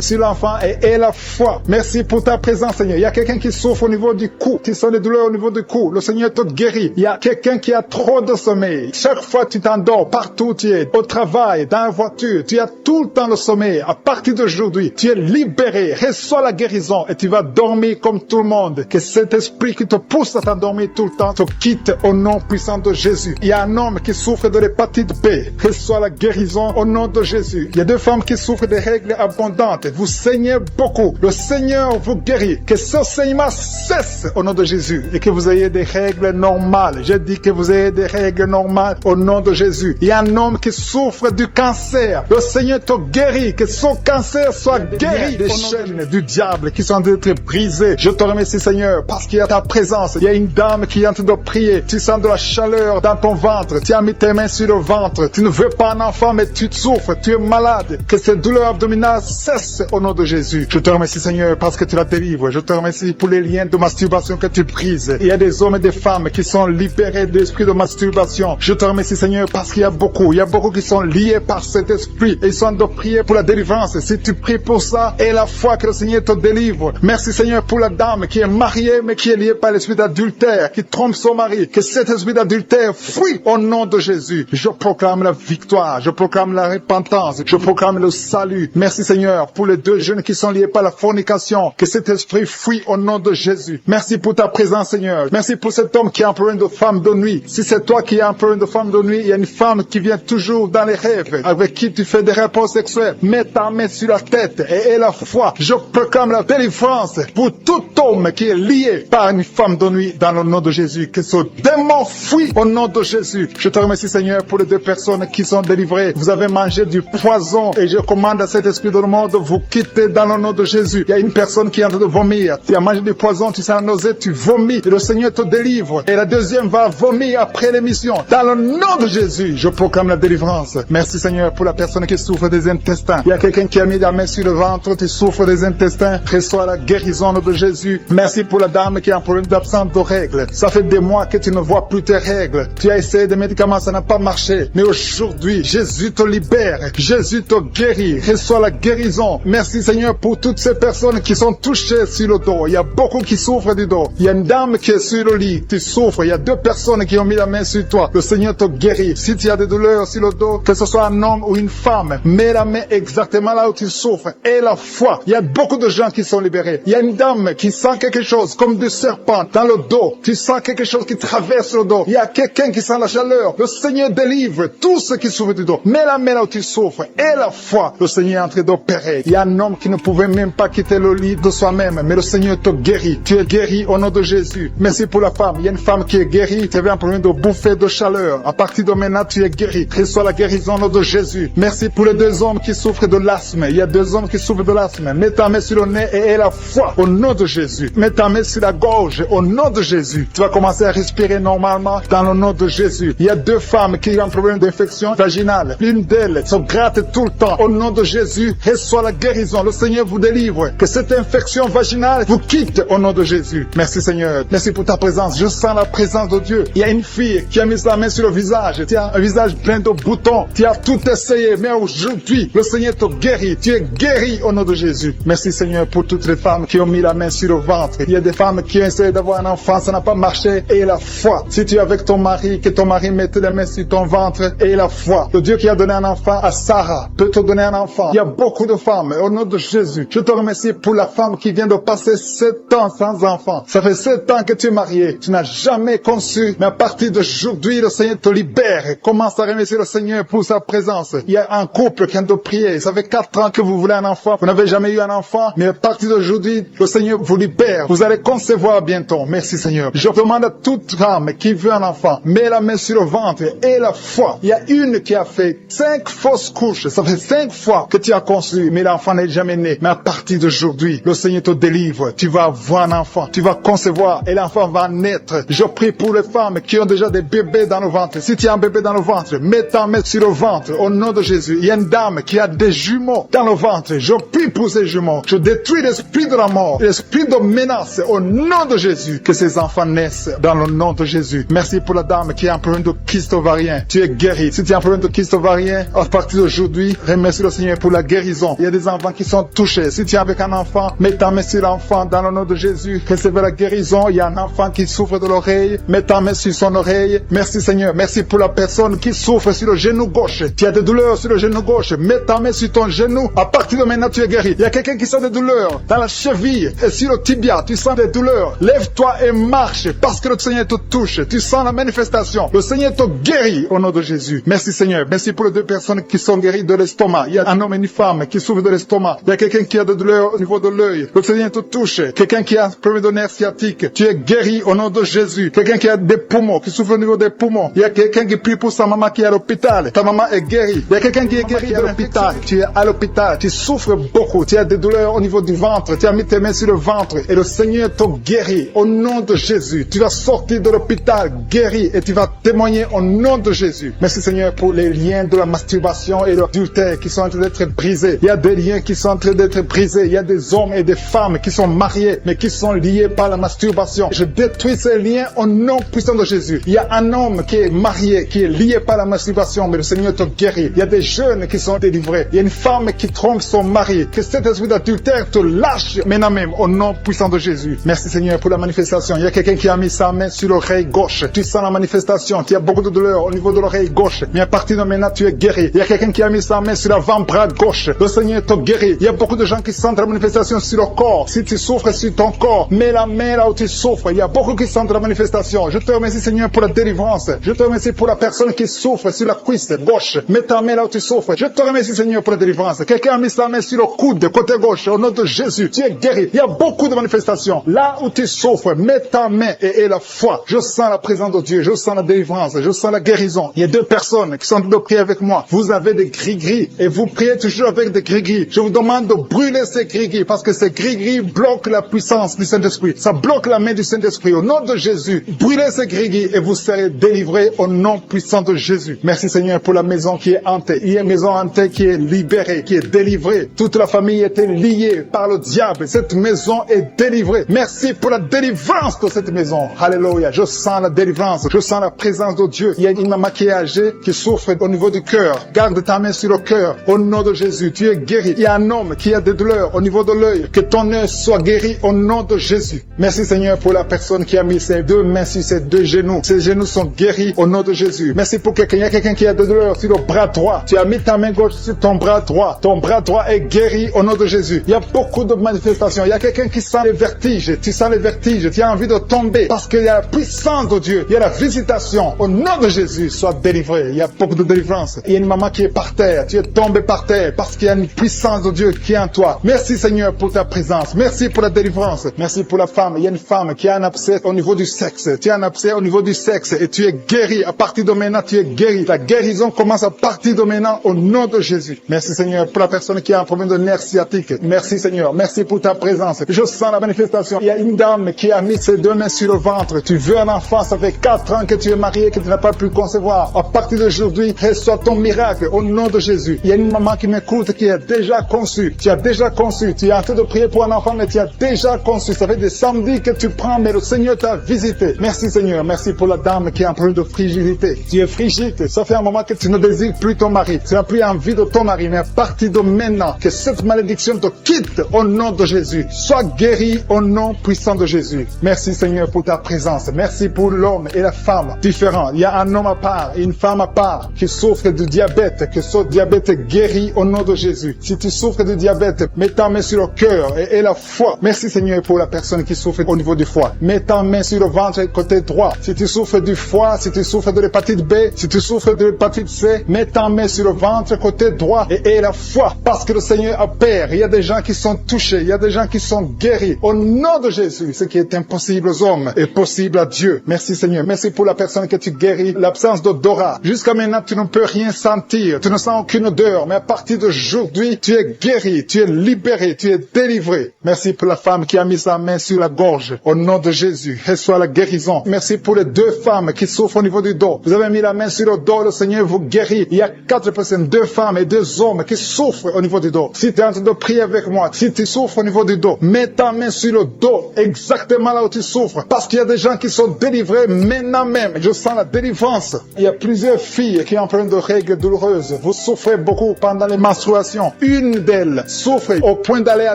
sur l'enfant et aie la foi. Merci pour ta présence Seigneur. Il y a quelqu'un qui souffre au niveau du cou. Tu sens des douleurs au niveau du cou. Le Seigneur te guérit. Il y a quelqu'un qui a trop de sommeil. Chaque fois tu t'endors, partout tu es, au travail, dans la voiture, tu as tout le temps le sommeil. À partir d'aujourd'hui, tu es libéré. Reçois la guérison et tu vas dormir comme tout le monde. Que cet esprit qui te pousse à t'endormir tout le temps te quitte au nom puissant de Jésus. Il y a un homme qui souffre de l'hépatite B. Reçois la guérison au nom de Jésus. Il y a 2 femmes qui souffrent de règles abondantes. Vous saignez beaucoup. Le Seigneur vous guérit. Que ce saignement cesse au nom de Jésus et que vous ayez des règles normales. Je dis que vous ayez des règles normales au nom de Jésus. Il y a un homme qui souffre du cancer. Le Seigneur te guérit. Que son cancer soit guéri des chaînes du diable qui sont d'être brisées. Je te remercie Seigneur parce qu'il y a ta présence. Il y a une dame qui est en train de prier. Tu sens de la chaleur dans ton ventre. Tu as mis tes mains sur le ventre. Tu ne veux pas un enfant mais tu souffres. Tu es malade. Que cette douleur abdominale cesse au nom de Jésus. Je te remercie Seigneur parce que tu la délivres. Je te remercie pour les liens de masturbation que tu brises. Il y a des hommes et des femmes qui sont libérés de l'esprit de masturbation. Je te remercie Seigneur parce qu'il y a beaucoup qui sont liés par cet esprit et ils sont de prier pour la délivrance. Si tu pries pour ça, et la foi que le Seigneur te délivre. Merci Seigneur pour la dame qui est mariée mais qui est liée par l'esprit d'adultère, qui trompe son mari. Que cet esprit d'adultère fuit au nom de Jésus. Je proclame la victoire, je proclame la repentance, je proclame le salut. Merci Seigneur pour les 2 jeunes qui sont liés par la fornication. Que cet esprit fuit au nom de Jésus. Merci pour ta présence Seigneur. Merci pour cet homme qui a un problème de femme de nuit. Si c'est toi qui as un problème de femme de nuit, il y a une femme qui vient toujours dans les rêves, avec qui tu fais des rapports sexuels. Mets ta main sur la tête et aie la foi. Je proclame la délivrance pour tout homme qui est lié par une femme de nuit dans le nom de Jésus. Que ce démon fuit au nom de Jésus. Je te remercie Seigneur pour les 2 personnes qui sont délivrées. Vous avez mangé du poison et je commande à cet esprit de mort de vous quitter dans le nom de Jésus. Il y a une personne qui est en train de vomir. Tu as mangé du poison, tu sens la nausée, tu vomis. Et le Seigneur te délivre. Et la deuxième va vomir après l'émission. Dans le nom de Jésus, je proclame la délivrance. Merci Seigneur pour la personne qui souffre des intestins. Il y a quelqu'un qui a mis la main sur le ventre, tu souffres des intestins. Reçois la guérison de Jésus. Merci pour la dame qui a un problème d'absence de règles. Ça fait des mois que tu ne vois plus tes règles. Tu as essayé des médicaments, ça n'a pas marché. Mais aujourd'hui, Jésus te libère. Jésus te guérit. Reçois la guérison. Merci Seigneur pour toutes ces personnes qui sont touchées sur le dos. Il y a beaucoup qui souffrent du dos. Il y a une dame qui est sur le lit. Tu souffres. Il y a 2 personnes qui ont mis la main sur toi. Le Seigneur te guérit. Si tu as des douleurs sur le dos, que ce soit un homme ou une femme, mets la main exactement là où tu souffres. Et la foi. Il y a beaucoup de gens qui sont libérés. Il y a une dame qui sent quelque chose comme du serpent dans le dos. Tu sens quelque chose qui traverse le dos. Il y a quelqu'un qui sent la chaleur. Le Seigneur délivre tous ceux qui souffrent du dos. Mets la main là où tu souffres. Et la foi. Le Seigneur est en train d'opérer. Il y a un homme qui ne pouvait même pas quitter le lit de soi-même. Mais le Seigneur te guérit. Tu es guéri au nom de Jésus. Merci pour la femme. Il y a une femme qui est guérie. Tu avais un problème de bouffée de chaleur. À partir de maintenant, tu es guéri. Reçois la guérison au nom de Jésus. Merci pour les 2 hommes qui souffrent de l'asthme. Il y a 2 hommes qui souffrent de l'asthme. Mets ta main sur le nez et aie la foi au nom de Jésus. Mets ta main sur la gorge au nom de Jésus. Tu vas commencer à respirer normalement dans le nom de Jésus. Il y a 2 femmes qui ont un problème d'infection vaginale. L'une d'elles se gratte tout le temps. Au nom de Jésus, reçois la guérison. Le Seigneur vous délivre. Que cette infection vaginale vous quitte au nom de Jésus. Merci Seigneur. Merci pour ta présence. Je sens la présence de Dieu. Il y a une fille qui a mis sa main sur le visage. Tu as un visage plein de boutons. Tu as tout essayé. Mais aujourd'hui, le Seigneur te guérit. Tu es guéri au nom de Jésus. Merci Seigneur pour toutes les femmes qui ont mis la main sur le ventre. Il y a des femmes qui ont essayé d'avoir un enfant. Ça n'a pas marché. Et la foi. Si tu es avec ton mari, que ton mari mette la main sur ton ventre. Et la foi. Le Dieu qui a donné un enfant à Sarah peut te donner un enfant. Il y a beaucoup de femmes. Au nom de Jésus, je te remercie pour la femme qui vient de passer 7 ans sans enfant. Ça fait 7 ans que tu es marié. Tu n'as jamais conçu. Mais à partir d'aujourd'hui, le Seigneur te libère. Commence à remercier le Seigneur pour sa présence. Il y a un couple qui vient de prier. Ça fait 4 ans que vous voulez un enfant. Vous n'avez jamais eu un enfant. Mais à partir d'aujourd'hui, le Seigneur vous libère. Vous allez concevoir bientôt. Merci Seigneur. Je demande à toute femme qui veut un enfant, mets la main sur le ventre et la foi. Il y a une qui a fait 5 fausses couches. Ça fait 5 fois que tu as conçu, mais l'enfant n'est jamais né. Mais à partir d'aujourd'hui, le Seigneur te délivre. Tu vas avoir un enfant. Tu vas concevoir et l'enfant va naître. Je prie pour les femmes qui ont déjà des bébés dans le ventre. Si tu as un bébé dans le ventre, mets ta main sur le ventre au nom de Jésus. Il y a une dame qui a des jumeaux dans le ventre. Je prie pour ces jumeaux. Je détruis l'esprit de la mort, l'esprit de menace au nom de Jésus. Que ces enfants naissent dans le nom de Jésus. Merci pour la dame qui a un problème de kyste ovarien. Tu es guéri. Si tu as un problème de kyste ovarien, à partir d'aujourd'hui, remercie le Seigneur pour la guérison. Il y a des enfants qui sont touchés. Si tu es avec un enfant, mets ta main sur l'enfant dans le nom de Jésus. Recevez la guérison. Il y a un enfant qui souffre de l'oreille. Mets ta main sur son oreille. Merci Seigneur. Merci pour la personne qui souffre sur le genou gauche. Tu as des douleurs sur le genou gauche. Mets ta main sur ton genou. À partir de maintenant, tu es guéri. Il y a quelqu'un qui sent des douleurs dans la cheville et sur le tibia. Tu sens des douleurs. Lève-toi et marche parce que le Seigneur te touche. Tu sens la manifestation. Le Seigneur te guérit au nom de Jésus. Merci Seigneur. Merci pour les 2 personnes qui sont guéries de l'estomac. Il y a un homme et une femme qui souffrent de l'estomac. Il y a quelqu'un qui a des douleurs au niveau de l'œil. Le Seigneur te touche. Quelqu'un qui a un problème de nerf sciatique. Tu es guéri au nom de Jésus. Quelqu'un qui a des poumons, qui souffre au niveau des poumons. Il y a quelqu'un qui prie pour sa maman qui est à l'hôpital. Ta maman est guérie. Il y a quelqu'un qui est guéri à l'hôpital. Tu es à l'hôpital. Tu souffres beaucoup. Tu as des douleurs au niveau du ventre. Tu as mis tes mains sur le ventre. Et le Seigneur te guérit au nom de Jésus. Tu vas sortir de l'hôpital guéri et tu vas témoigner au nom de Jésus. Merci Seigneur pour les liens de la masturbation et de l'adultère qui sont en train d'être brisés. Il y a des liens qui sont en train d'être brisés. Il y a des hommes et des femmes qui sont mariés mais qui sont liés par la masturbation. Je détruis ces liens au nom puissant de Jésus. Il y a un homme qui est marié, qui est lié par la masturbation, mais le Seigneur te guérit. Il y a des jeunes qui sont délivrés. Il y a une femme qui trompe son mari. Que cet esprit d'adultère te lâche maintenant même au nom puissant de Jésus. Merci Seigneur pour la manifestation. Il y a quelqu'un qui a mis sa main sur l'oreille gauche. Tu sens la manifestation. Tu as beaucoup de douleur au niveau de l'oreille gauche. Mais à partir de maintenant, tu es guéri. Il y a quelqu'un qui a mis sa main sur l'avant-bras gauche. Le Seigneur te guérit. Il y a beaucoup de gens qui sentent la manifestation sur le corps. Si tu souffres sur ton corps, mets la main là où tu souffres. Il y a beaucoup qui sentent la manifestation. Je te remercie Seigneur pour la délivrance. Je te remercie pour la personne qui souffre sur la cuisse gauche. Mets ta main là où tu souffres. Je te remercie Seigneur pour la délivrance. Quelqu'un a mis sa main sur le coude côté gauche. Au nom de Jésus, tu es guéri. Il y a beaucoup de manifestations. Là où tu souffres, mets ta main et aie la foi. Je sens la présence de Dieu. Je sens la délivrance. Je sens la guérison. Il y a 2 personnes qui sont en train de prier avec moi. Vous avez des gris-gris et vous priez toujours avec des gris-gris. Je vous demande de brûler ces gris-gris parce que ces gris-gris bloquent la puissance du Saint-Esprit. Ça bloque la main du Saint-Esprit. Au nom de Jésus, brûlez ces gris-gris et vous serez délivrés au nom puissant de Jésus. Merci Seigneur pour la maison qui est hantée. Il y a une maison hantée qui est libérée, qui est délivrée. Toute la famille était liée par le diable. Cette maison est délivrée. Merci pour la délivrance de cette maison. Alléluia. Je sens la délivrance. Je sens la présence de Dieu. Il y a une maman qui est âgée, qui souffre au niveau du cœur. Garde ta main sur le cœur. Au nom de Jésus, tu es guéri. Il y a un homme qui a des douleurs au niveau de l'œil. Que ton œil soit guéri au nom de Jésus. Merci Seigneur pour la personne qui a mis ses deux mains sur ses deux genoux. Ses genoux sont guéris au nom de Jésus. Merci pour quelqu'un. Il y a quelqu'un qui a des douleurs sur le bras droit. Tu as mis ta main gauche sur ton bras droit. Ton bras droit est guéri au nom de Jésus. Il y a beaucoup de manifestations. Il y a quelqu'un qui sent les vertiges. Tu sens les vertiges. Tu as envie de tomber parce qu'il y a la puissance de Dieu. Il y a la visitation. Au nom de Jésus, sois délivré. Il y a beaucoup de délivrance. Il y a une maman qui est par terre. Tu es tombé par terre parce qu'il y a une puissance de Dieu qui est en toi. Merci Seigneur pour ta présence. Merci pour la délivrance. Merci pour la femme. Il y a une femme qui a un abcès au niveau du sexe. Tu as un abcès au niveau du sexe et tu es guéri. À partir de maintenant, tu es guéri. La guérison commence à partir de maintenant au nom de Jésus. Merci Seigneur pour la personne qui a un problème de nerf sciatique. Merci Seigneur. Merci pour ta présence. Je sens la manifestation. Il y a une dame qui a mis ses deux mains sur le ventre. Tu veux un enfant, ça fait 4 ans que tu es marié, que tu n'as pas pu concevoir. À partir d'aujourd'hui, reçois ton miracle au nom de Jésus. Il y a une maman qui m'écoute qui a déjà conçu. Tu as déjà conçu. Tu es en train de prier pour un enfant, mais tu as déjà conçu. Ça fait des samedis que tu prends, mais le Seigneur t'a visité. Merci Seigneur. Merci pour la dame qui a un problème de frigidité. Tu es frigide. Ça fait un moment que tu ne désires plus ton mari. Tu n'as plus envie de ton mari, mais à partir de maintenant, que cette malédiction te quitte au nom de Jésus. Sois guéri au nom puissant de Jésus. Merci Seigneur pour ta présence. Merci pour l'homme et la femme différents. Il y a un homme à part et une femme à part qui souffre du diabète, que ce diabète est guéri au nom de Jésus. Si tu souffres du diabète, mets ta main sur le cœur et la foi. Merci Seigneur pour la personne qui souffre au niveau du foie. Mets ta main sur le ventre côté droit. Si tu souffres du foie, si tu souffres de l'hépatite B, si tu souffres de l'hépatite C, mets ta main sur le ventre côté droit et la foi. Parce que le Seigneur opère. Il y a des gens qui sont touchés. Il y a des gens qui sont guéris. Au nom de Jésus, ce qui est impossible aux hommes est possible à Dieu. Merci Seigneur. Merci pour la personne que tu guéris. L'absence d'odorat. Jusqu'à maintenant, tu ne peux rien sentir. Tu ne sens aucune odeur. Mais à partir d'aujourd'hui, tu es guéri. Tu es libéré. Tu es délivré. Merci pour la femme qui a mis sa main sur la gorge. Au nom de Jésus, reçois la guérison. Merci pour les 2 femmes qui souffrent au niveau du dos. Vous avez mis la main sur le dos. Le Seigneur vous guérit. Il y a 4 personnes, 2 femmes et 2 hommes qui souffrent au niveau du dos. Si tu es en train de prier avec moi, si tu souffres au niveau du dos, mets ta main sur le dos, exactement là où tu souffres. Parce qu'il y a des gens qui sont délivrés maintenant même. Je sens la délivrance. Il y a plusieurs filles qui ont un problème de règles douloureuses. Vous souffrez beaucoup pendant les menstruations. Une d'elles souffre au point d'aller à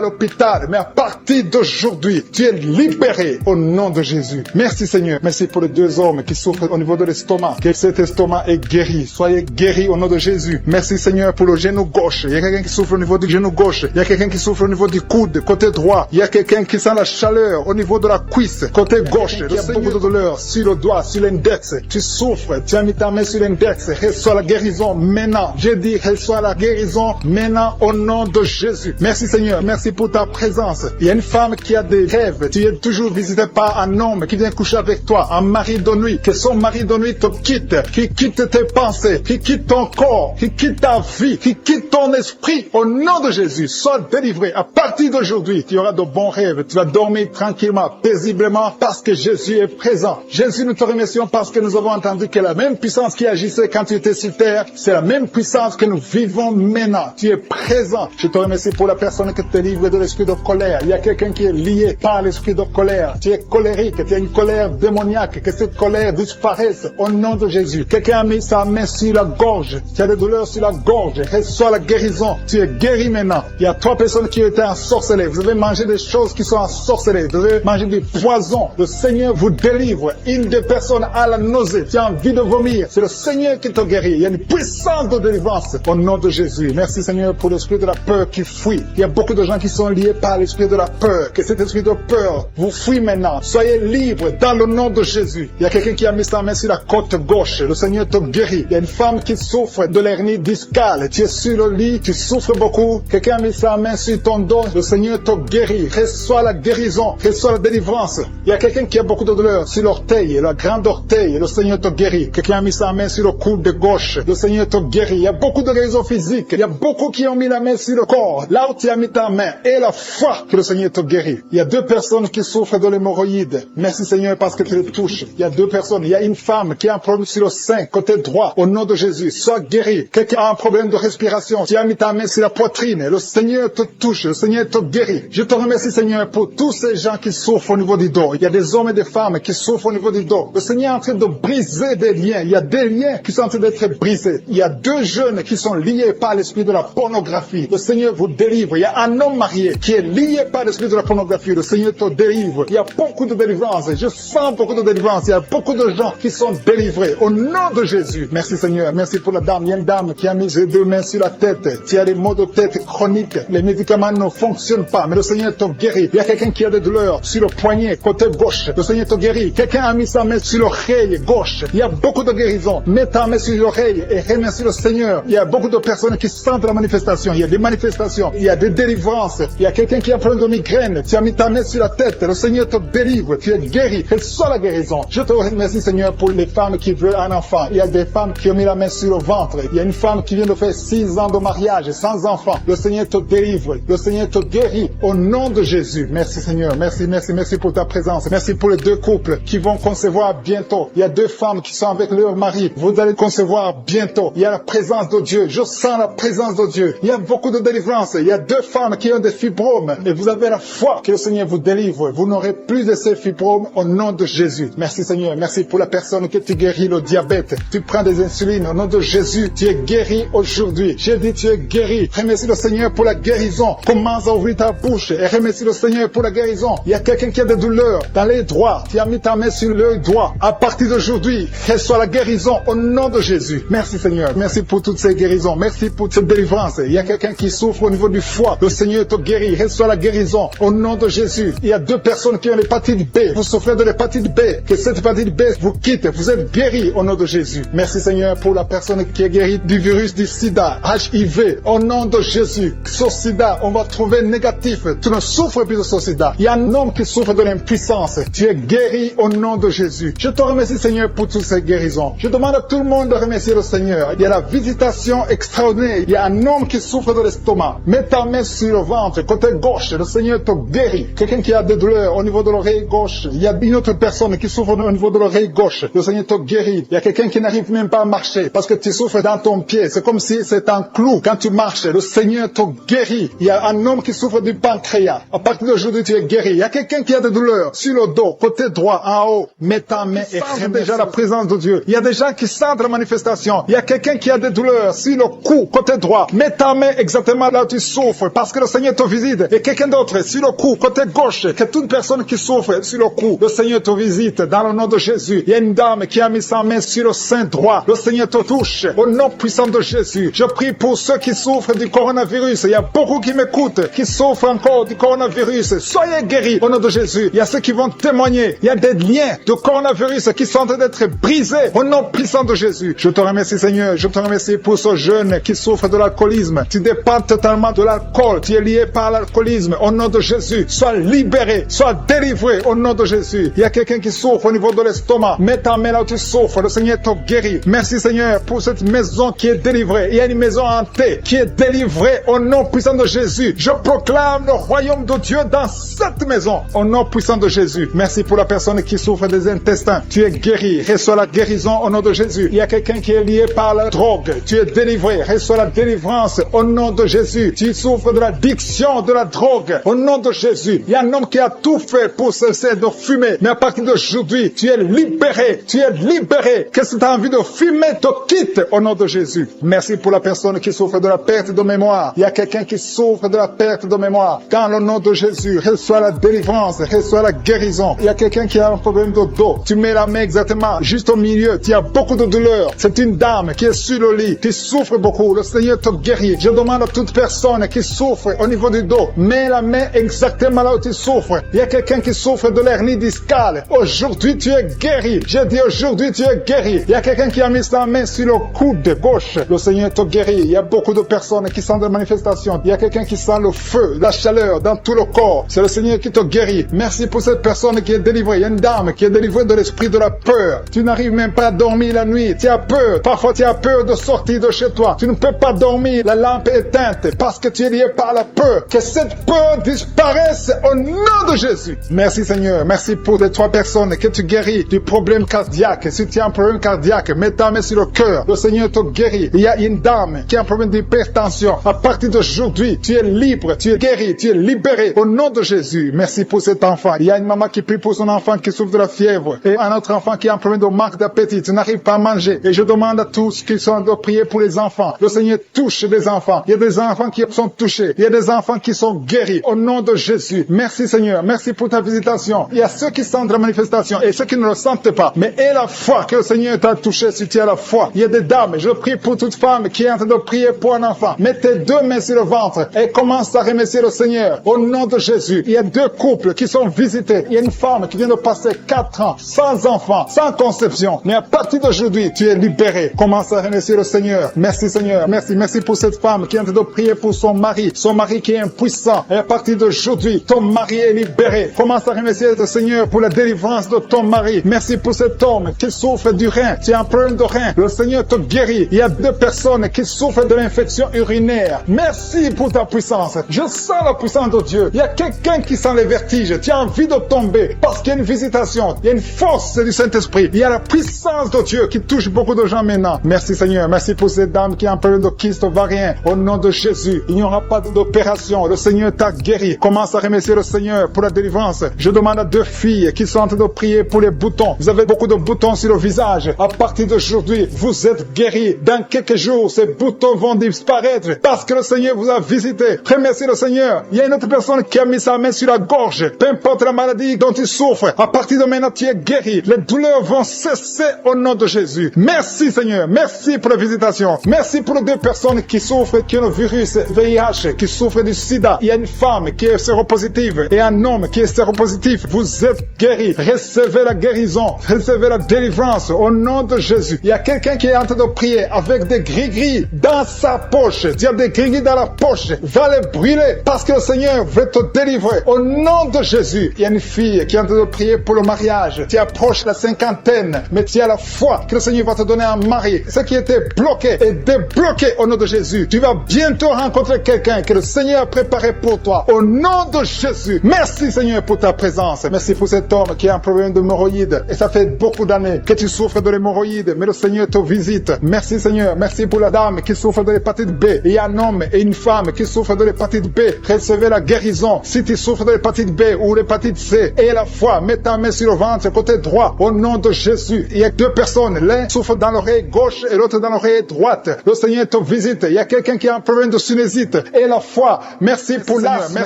l'hôpital. Mais à partir d'aujourd'hui, tu es libéré au nom de Jésus. Merci Seigneur. Merci pour les 2 hommes qui souffrent au niveau de l'estomac. Que cet estomac est guéri. Soyez guéris au nom de Jésus. Merci Seigneur pour le genou gauche. Il y a quelqu'un qui souffre au niveau du genou gauche. Il y a quelqu'un qui souffre au niveau du coude, côté droit. Il y a quelqu'un qui sent la chaleur au niveau de la cuisse, côté gauche. Il y a beaucoup de douleur sur le doigt, sur l'index. Tu souffres. Tu as mis ta main sur l'index. Reçois la guérison maintenant. J'ai dit, reçois la guérison maintenant au nom de Jésus. Merci Seigneur. Merci pour ta présence. Il y a une femme qui a des rêves. Tu es toujours visité par un homme qui vient coucher avec toi, un mari de nuit. Que son mari de nuit te quitte, qui quitte tes pensées, qui quitte ton corps, qui quitte ta vie, qui quitte ton esprit. Au nom de Jésus, sois délivré. À partir d'aujourd'hui, tu auras de bons rêves. Tu vas dormir tranquillement, paisiblement, parce que Jésus est présent. Jésus, nous te remercions parce que nous avons entendu que la même puissance qui agissait quand tu étais sur terre, c'est la même puissance que nous vivons maintenant. Tu es présent. Je te remercie pour la personne qui te livre de l'esprit de colère. Il y a quelqu'un qui est lié par l'esprit de colère. Tu es colérique, tu as une colère démoniaque, que cette colère disparaisse au nom de Jésus. Quelqu'un a mis sa main sur la gorge. Tu as des douleurs sur la gorge. Reçois la guérison. Tu es guéri maintenant. Il y a 3 personnes qui étaient ensorcelées. Vous avez mangé des choses qui sont ensorcelées. Vous avez mangé du poison. Le Seigneur vous délivre. Une des personnes a la nausée. Tu as envie de vomir. C'est le Seigneur qui te guérit. Il y a une puissance de délivrance au nom de Jésus. Merci Seigneur pour l'esprit de la peur qui fuit. Il y a beaucoup de gens qui sont liés par l'esprit de la peur. Que cet esprit de peur vous fuit maintenant. Soyez libres dans le nom de Jésus. Il y a quelqu'un qui a mis sa main sur la côte gauche. Le Seigneur te guérit. Il y a une femme qui souffre de l'hernie discale. Tu es sur le lit. Tu souffres beaucoup. Quelqu'un a mis sa main sur ton dos. Le Seigneur te guérit. Reçois la guérison. Reçois la délivrance. Il y a quelqu'un qui a beaucoup de douleur sur l'orteil, la grande orteil. Le Seigneur te guérit. Quelqu'un a mis sa main sur le coude de gauche. Le Seigneur te guérit. Il y a beaucoup de guérisons physiques. Il y a beaucoup qui ont mis la main sur le corps. Là où tu as mis ta main, et la foi que le Seigneur te guérit. Il y a 2 personnes qui souffrent de l'hémorroïde. Merci Seigneur parce que tu les touches. Il y a 2 personnes. Il y a une femme qui a un problème sur le sein, côté droit. Au nom de Jésus, sois guéri. Quelqu'un a un problème de respiration. Tu as mis ta main sur la poitrine. Le Seigneur te touche. Le Seigneur te guérit. Je te remercie Seigneur pour tous ces gens qui souffrent au niveau du dos. Il y a des hommes et des femmes qui souffrent au niveau du dos. Le Seigneur est en train de briser des liens. Il y a des liens qui sont en train d'être brisés. Il y a 2 jeunes qui sont liés par l'esprit de la pornographie. Le Seigneur vous délivre. Il y a un homme marié qui est lié par l'esprit de la pornographie. Le Seigneur te délivre. Il y a beaucoup de délivrance. Je sens beaucoup de délivrance. Il y a beaucoup de gens qui sont délivrés. Au nom de Jésus. Merci Seigneur. Merci pour la dame. Il y a une dame qui a mis ses 2 mains sur la tête. Tu as des maux de tête chroniques. Les médicaments ne fonctionnent pas. Mais le Seigneur te guérit. Il y a quelqu'un qui a des douleurs sur le poignet, côté gauche. Le Seigneur te guérit. Quelqu'un a mis sa main sur l'oreille gauche. Il y a beaucoup de guérisons. Mets ta main sur l'oreille et remercie le Seigneur. Il y a beaucoup de personnes qui sentent la manifestation. Il y a des manifestations. Il y a des délivrances. Il y a quelqu'un qui a un problème de migraine. Tu as mis ta main sur la tête. Le Seigneur te délivre. Tu es guéri. Reçois la guérison. Je te remercie Seigneur pour les femmes qui veulent un enfant. Il y a des femmes qui ont mis la main sur le ventre. Il y a une femme qui vient de faire 6 ans de mariage sans enfant. Le Seigneur te délivre. Le Seigneur te guérit. Au nom de Jésus. Merci Seigneur. Merci, merci, merci pour ta présence. Merci pour les 2 couples qui vont concevoir bientôt. Il y a 2 femmes qui sont avec leur mari. Vous allez concevoir bientôt. Il y a la présence de Dieu. Je sens la présence de Dieu. Il y a beaucoup de délivrance. Il y a 2 femmes qui ont des fibromes. Et vous avez la foi que le Seigneur vous délivre. Vous n'aurez plus de ces fibromes au nom de Jésus. Merci Seigneur. Merci pour la personne que tu guéris le diabète. Tu prends des insulines. Au nom de Jésus, tu es guéri aujourd'hui. J'ai dit tu es guéri. Remercie le Seigneur pour la guérison. Commence à ouvrir ta bouche et remercie le Seigneur pour la guérison. Il y a quelqu'un qui a des douleurs dans les doigts. Tu as mis ta main sur l'œil droit. À partir d'aujourd'hui, reçois la guérison au nom de Jésus. Merci Seigneur. Merci pour toutes ces guérisons. Merci pour cette délivrance. Il y a quelqu'un qui souffre au niveau du foie. Le Seigneur te guérit. Reçois la guérison au nom de Jésus. Il y a 2 personnes qui ont l'hépatite B. Vous souffrez de l'hépatite B. Que cette hépatite B vous quitte. Vous êtes guéris au nom de Jésus. Merci Seigneur pour la personne qui est guérie du virus du sida, HIV. Au nom de Jésus. Ce sida, on va trouver négatif. Tu ne souffres plus de ce sida. Il y a un homme qui souffre de l'impuissance. Tu es guéri au nom de Jésus. Je te remercie Seigneur pour toutes ces guérisons. Je demande à tout le monde de remercier le Seigneur. Il y a la visitation extraordinaire. Il y a un homme qui souffre de l'estomac. Mets ta main sur le ventre, côté gauche. Le Seigneur te guérit. Quelqu'un qui a des douleurs au niveau de l'oreille gauche. Il y a une autre personne qui souffre au niveau de l'oreille gauche. Le Seigneur te guérit. Il y a quelqu'un qui n'arrive même pas à marcher parce que tu souffres dans ton pied. C'est comme si c'est un clou quand tu marches. Le Seigneur te guérit. Il y a un homme qui souffre du pancréas. À partir d'aujourd'hui, tu es guéri. Il y a quelqu'un qui a des douleurs sur le dos, côté droit, en haut. Mets ta main et sens déjà la présence de Dieu. Il y a des gens qui sentent la manifestation. Il y a quelqu'un qui a des douleurs sur le cou, côté droit. Mets ta main exactement là où tu souffres parce que le Seigneur te visite. Et quelqu'un d'autre sur le cou, côté gauche. Que toute personne qui souffre sur le cou, le Seigneur te visite dans le nom de Jésus. Il y a une dame qui a mis sa main sur le sein droit. Le Seigneur te touche au nom puissant de Jésus. Je prie pour ceux qui souffrent du coronavirus. Il y a beaucoup qui m'écoutent, qui souffrent encore du coronavirus. Soyez guéris au nom de Jésus. Il y a ceux qui vont témoigner. Il y a des liens de coronavirus qui sont en train d'être brisés au nom puissant de Jésus. Je te remercie Seigneur. Je te remercie pour ce jeune qui souffre de l'alcoolisme. Tu dépends totalement de l'alcool. Tu es lié par l'alcoolisme. Au nom de Jésus, sois libéré, sois délivré au nom de Jésus. Il y a quelqu'un qui souffre au niveau de l'estomac. Mets ta main là où tu souffres. Le Seigneur te guérit. Merci Seigneur pour cette maison qui est délivrée. Il y a une maison hantée qui est délivrée au nom puissant de Jésus. Je proclame le royaume de Dieu dans cette maison au nom puissant de Jésus. Merci pour la personne qui souffre des intestins. Tu es guéri. Reçois la guérison au nom de Jésus. Il y a quelqu'un qui est lié par la drogue. Tu es délivré. Reçois la délivrance au nom de Jésus. Tu souffres de l'addiction de la drogue au nom de Jésus. Il y a un homme qui a tout fait pour cesser de fumer. Mais à partir d'aujourd'hui, tu es libéré. Tu es libéré. Que cette envie de fumer te quitte au nom de Jésus. Merci pour la personne qui souffre de la perte de mémoire. Il y a quelqu'un qui souffre de la perte de mémoire. Dans le nom de Jésus, reçois la délivrance, reçois la guérison. Il y a quelqu'un qui a un problème de dos. Tu mets la main exactement juste au milieu. Tu as beaucoup de douleur. C'est une dame qui est sur le lit. Tu souffres beaucoup. Le Seigneur te guérit. Je demande à toute personne qui souffre au niveau du dos, mets la main exactement là où tu souffres. Il y a quelqu'un qui souffre de l'hernie discale. Aujourd'hui, tu es guéri. J'ai dit aujourd'hui, tu es guéri. Il y a quelqu'un qui a mis sa main sur le coude gauche. Le Seigneur te guérit. Il y a beaucoup de personnes qui sentent des manifestations. Il y a quelqu'un qui sent le feu, la chaleur dans tout le corps. C'est le Seigneur qui te guérit. Merci pour cette personne qui est délivrée. Il y a une dame qui est délivrée de l'esprit de la peur. Tu n'arrives même pas à dormir la nuit. Tu as peur. Parfois, tu as peur de sortir de chez toi. Tu ne peux pas dormir. La lampe est éteinte parce que tu es lié par la peur. peur. Que cette peur disparaisse au nom de Jésus. Merci Seigneur. Merci pour les 3 personnes que tu guéris du problème cardiaque. Si tu as un problème cardiaque, mets ta main sur le cœur. Le Seigneur te guérit. Il y a une dame qui a un problème d'hypertension. À partir d'aujourd'hui, tu es libre, tu es guéri, tu es libéré au nom de Jésus. Merci pour cet enfant. Il y a une maman qui prie pour son enfant qui souffre de la fièvre et un autre enfant qui a un problème de manque d'appétit. Tu n'arrives pas à manger. Et je demande à tous qui sont de prier pour les enfants. Le Seigneur touche des enfants. Il y a des enfants qui sont touchés. Il y a des enfants qui sont guéris au nom de Jésus. Merci Seigneur. Merci pour ta visitation. Il y a ceux qui sentent la manifestation et ceux qui ne le sentent pas. Mais aie la foi que le Seigneur t'a touché si tu as la foi. Il y a des dames. Je prie pour toute femme qui est en train de prier pour un enfant. Mets tes 2 mains sur le ventre et commence à remercier le Seigneur au nom de Jésus. Il y a 2 couples qui sont visités. Il y a une femme qui vient de passer 4 ans sans enfant, sans conception. Mais à partir d'aujourd'hui, tu es libéré. Commence à remercier le Seigneur. Merci Seigneur. Merci. Merci pour cette femme qui est en train de prier pour son mari. Son mari qui est impuissant. Et à partir d'aujourd'hui, ton mari est libéré. Commence à remercier le Seigneur pour la délivrance de ton mari. Merci pour cet homme qui souffre du rein. Tu as un problème de rein. Le Seigneur te guérit. Il y a 2 personnes qui souffrent de l'infection urinaire. Merci pour ta puissance. Je sens la puissance de Dieu. Il y a quelqu'un qui sent les vertiges. Tu as envie de tomber parce qu'il y a une visitation. Il y a une force du Saint-Esprit. Il y a la puissance de Dieu qui touche beaucoup de gens maintenant. Merci Seigneur. Merci pour cette dame qui a un problème de kyste ovarien. Au nom de Jésus, il n'y aura pas d'opération. Le Seigneur t'a guéri. Commence à remercier le Seigneur pour la délivrance. Je demande à 2 filles qui sont en train de prier pour les boutons. Vous avez beaucoup de boutons sur le visage. À partir d'aujourd'hui, vous êtes guéris. Dans quelques jours, ces boutons vont disparaître parce que le Seigneur vous a visité. Remerciez le Seigneur. Il y a une autre personne qui a mis sa main sur la gorge. Peu importe la maladie dont tu souffres, à partir de maintenant, tu es guéri. Les douleurs vont cesser au nom de Jésus. Merci Seigneur. Merci pour la visitation. Merci pour les 2 personnes qui souffrent, qui ont le virus VIH, qui souffrent du sida. Il y a une femme qui est séropositive et un homme qui est séropositif. Vous êtes guéris. Recevez la guérison. Recevez la délivrance au nom de Jésus. Il y a quelqu'un qui est en train de prier avec des gris-gris dans sa poche. Il y a des gris-gris dans la poche. Va les brûler parce que le Seigneur veut te délivrer au nom de Jésus. Il y a une fille qui est en train de prier pour le mariage. Tu approches la 50aine, mais tu as la foi que le Seigneur va te donner un mari. Ce qui était bloqué est débloqué au nom de Jésus. Tu vas bientôt rencontrer quelqu'un que le Seigneur a préparé pour toi au nom de Jésus. Merci Seigneur pour ta présence. Merci pour cet homme qui a un problème d'hémorroïdes et ça fait beaucoup d'années que tu souffres de l'hémorroïde, mais le Seigneur te visite. Merci Seigneur. Merci pour la dame qui souffre de l'hépatite B. Il y a un homme et une femme qui souffrent de l'hépatite B. Recevez la guérison. Si tu souffres de l'hépatite B ou l'hépatite C, et la foi, mets ta main sur le ventre côté droit au nom de Jésus. Il y a 2 personnes. L'un souffre dans l'oreille gauche et l'autre dans l'oreille droite. Le Seigneur te visite. Il y a quelqu'un qui a un problème de sinusite. Et la foi. Merci pour l'asthme.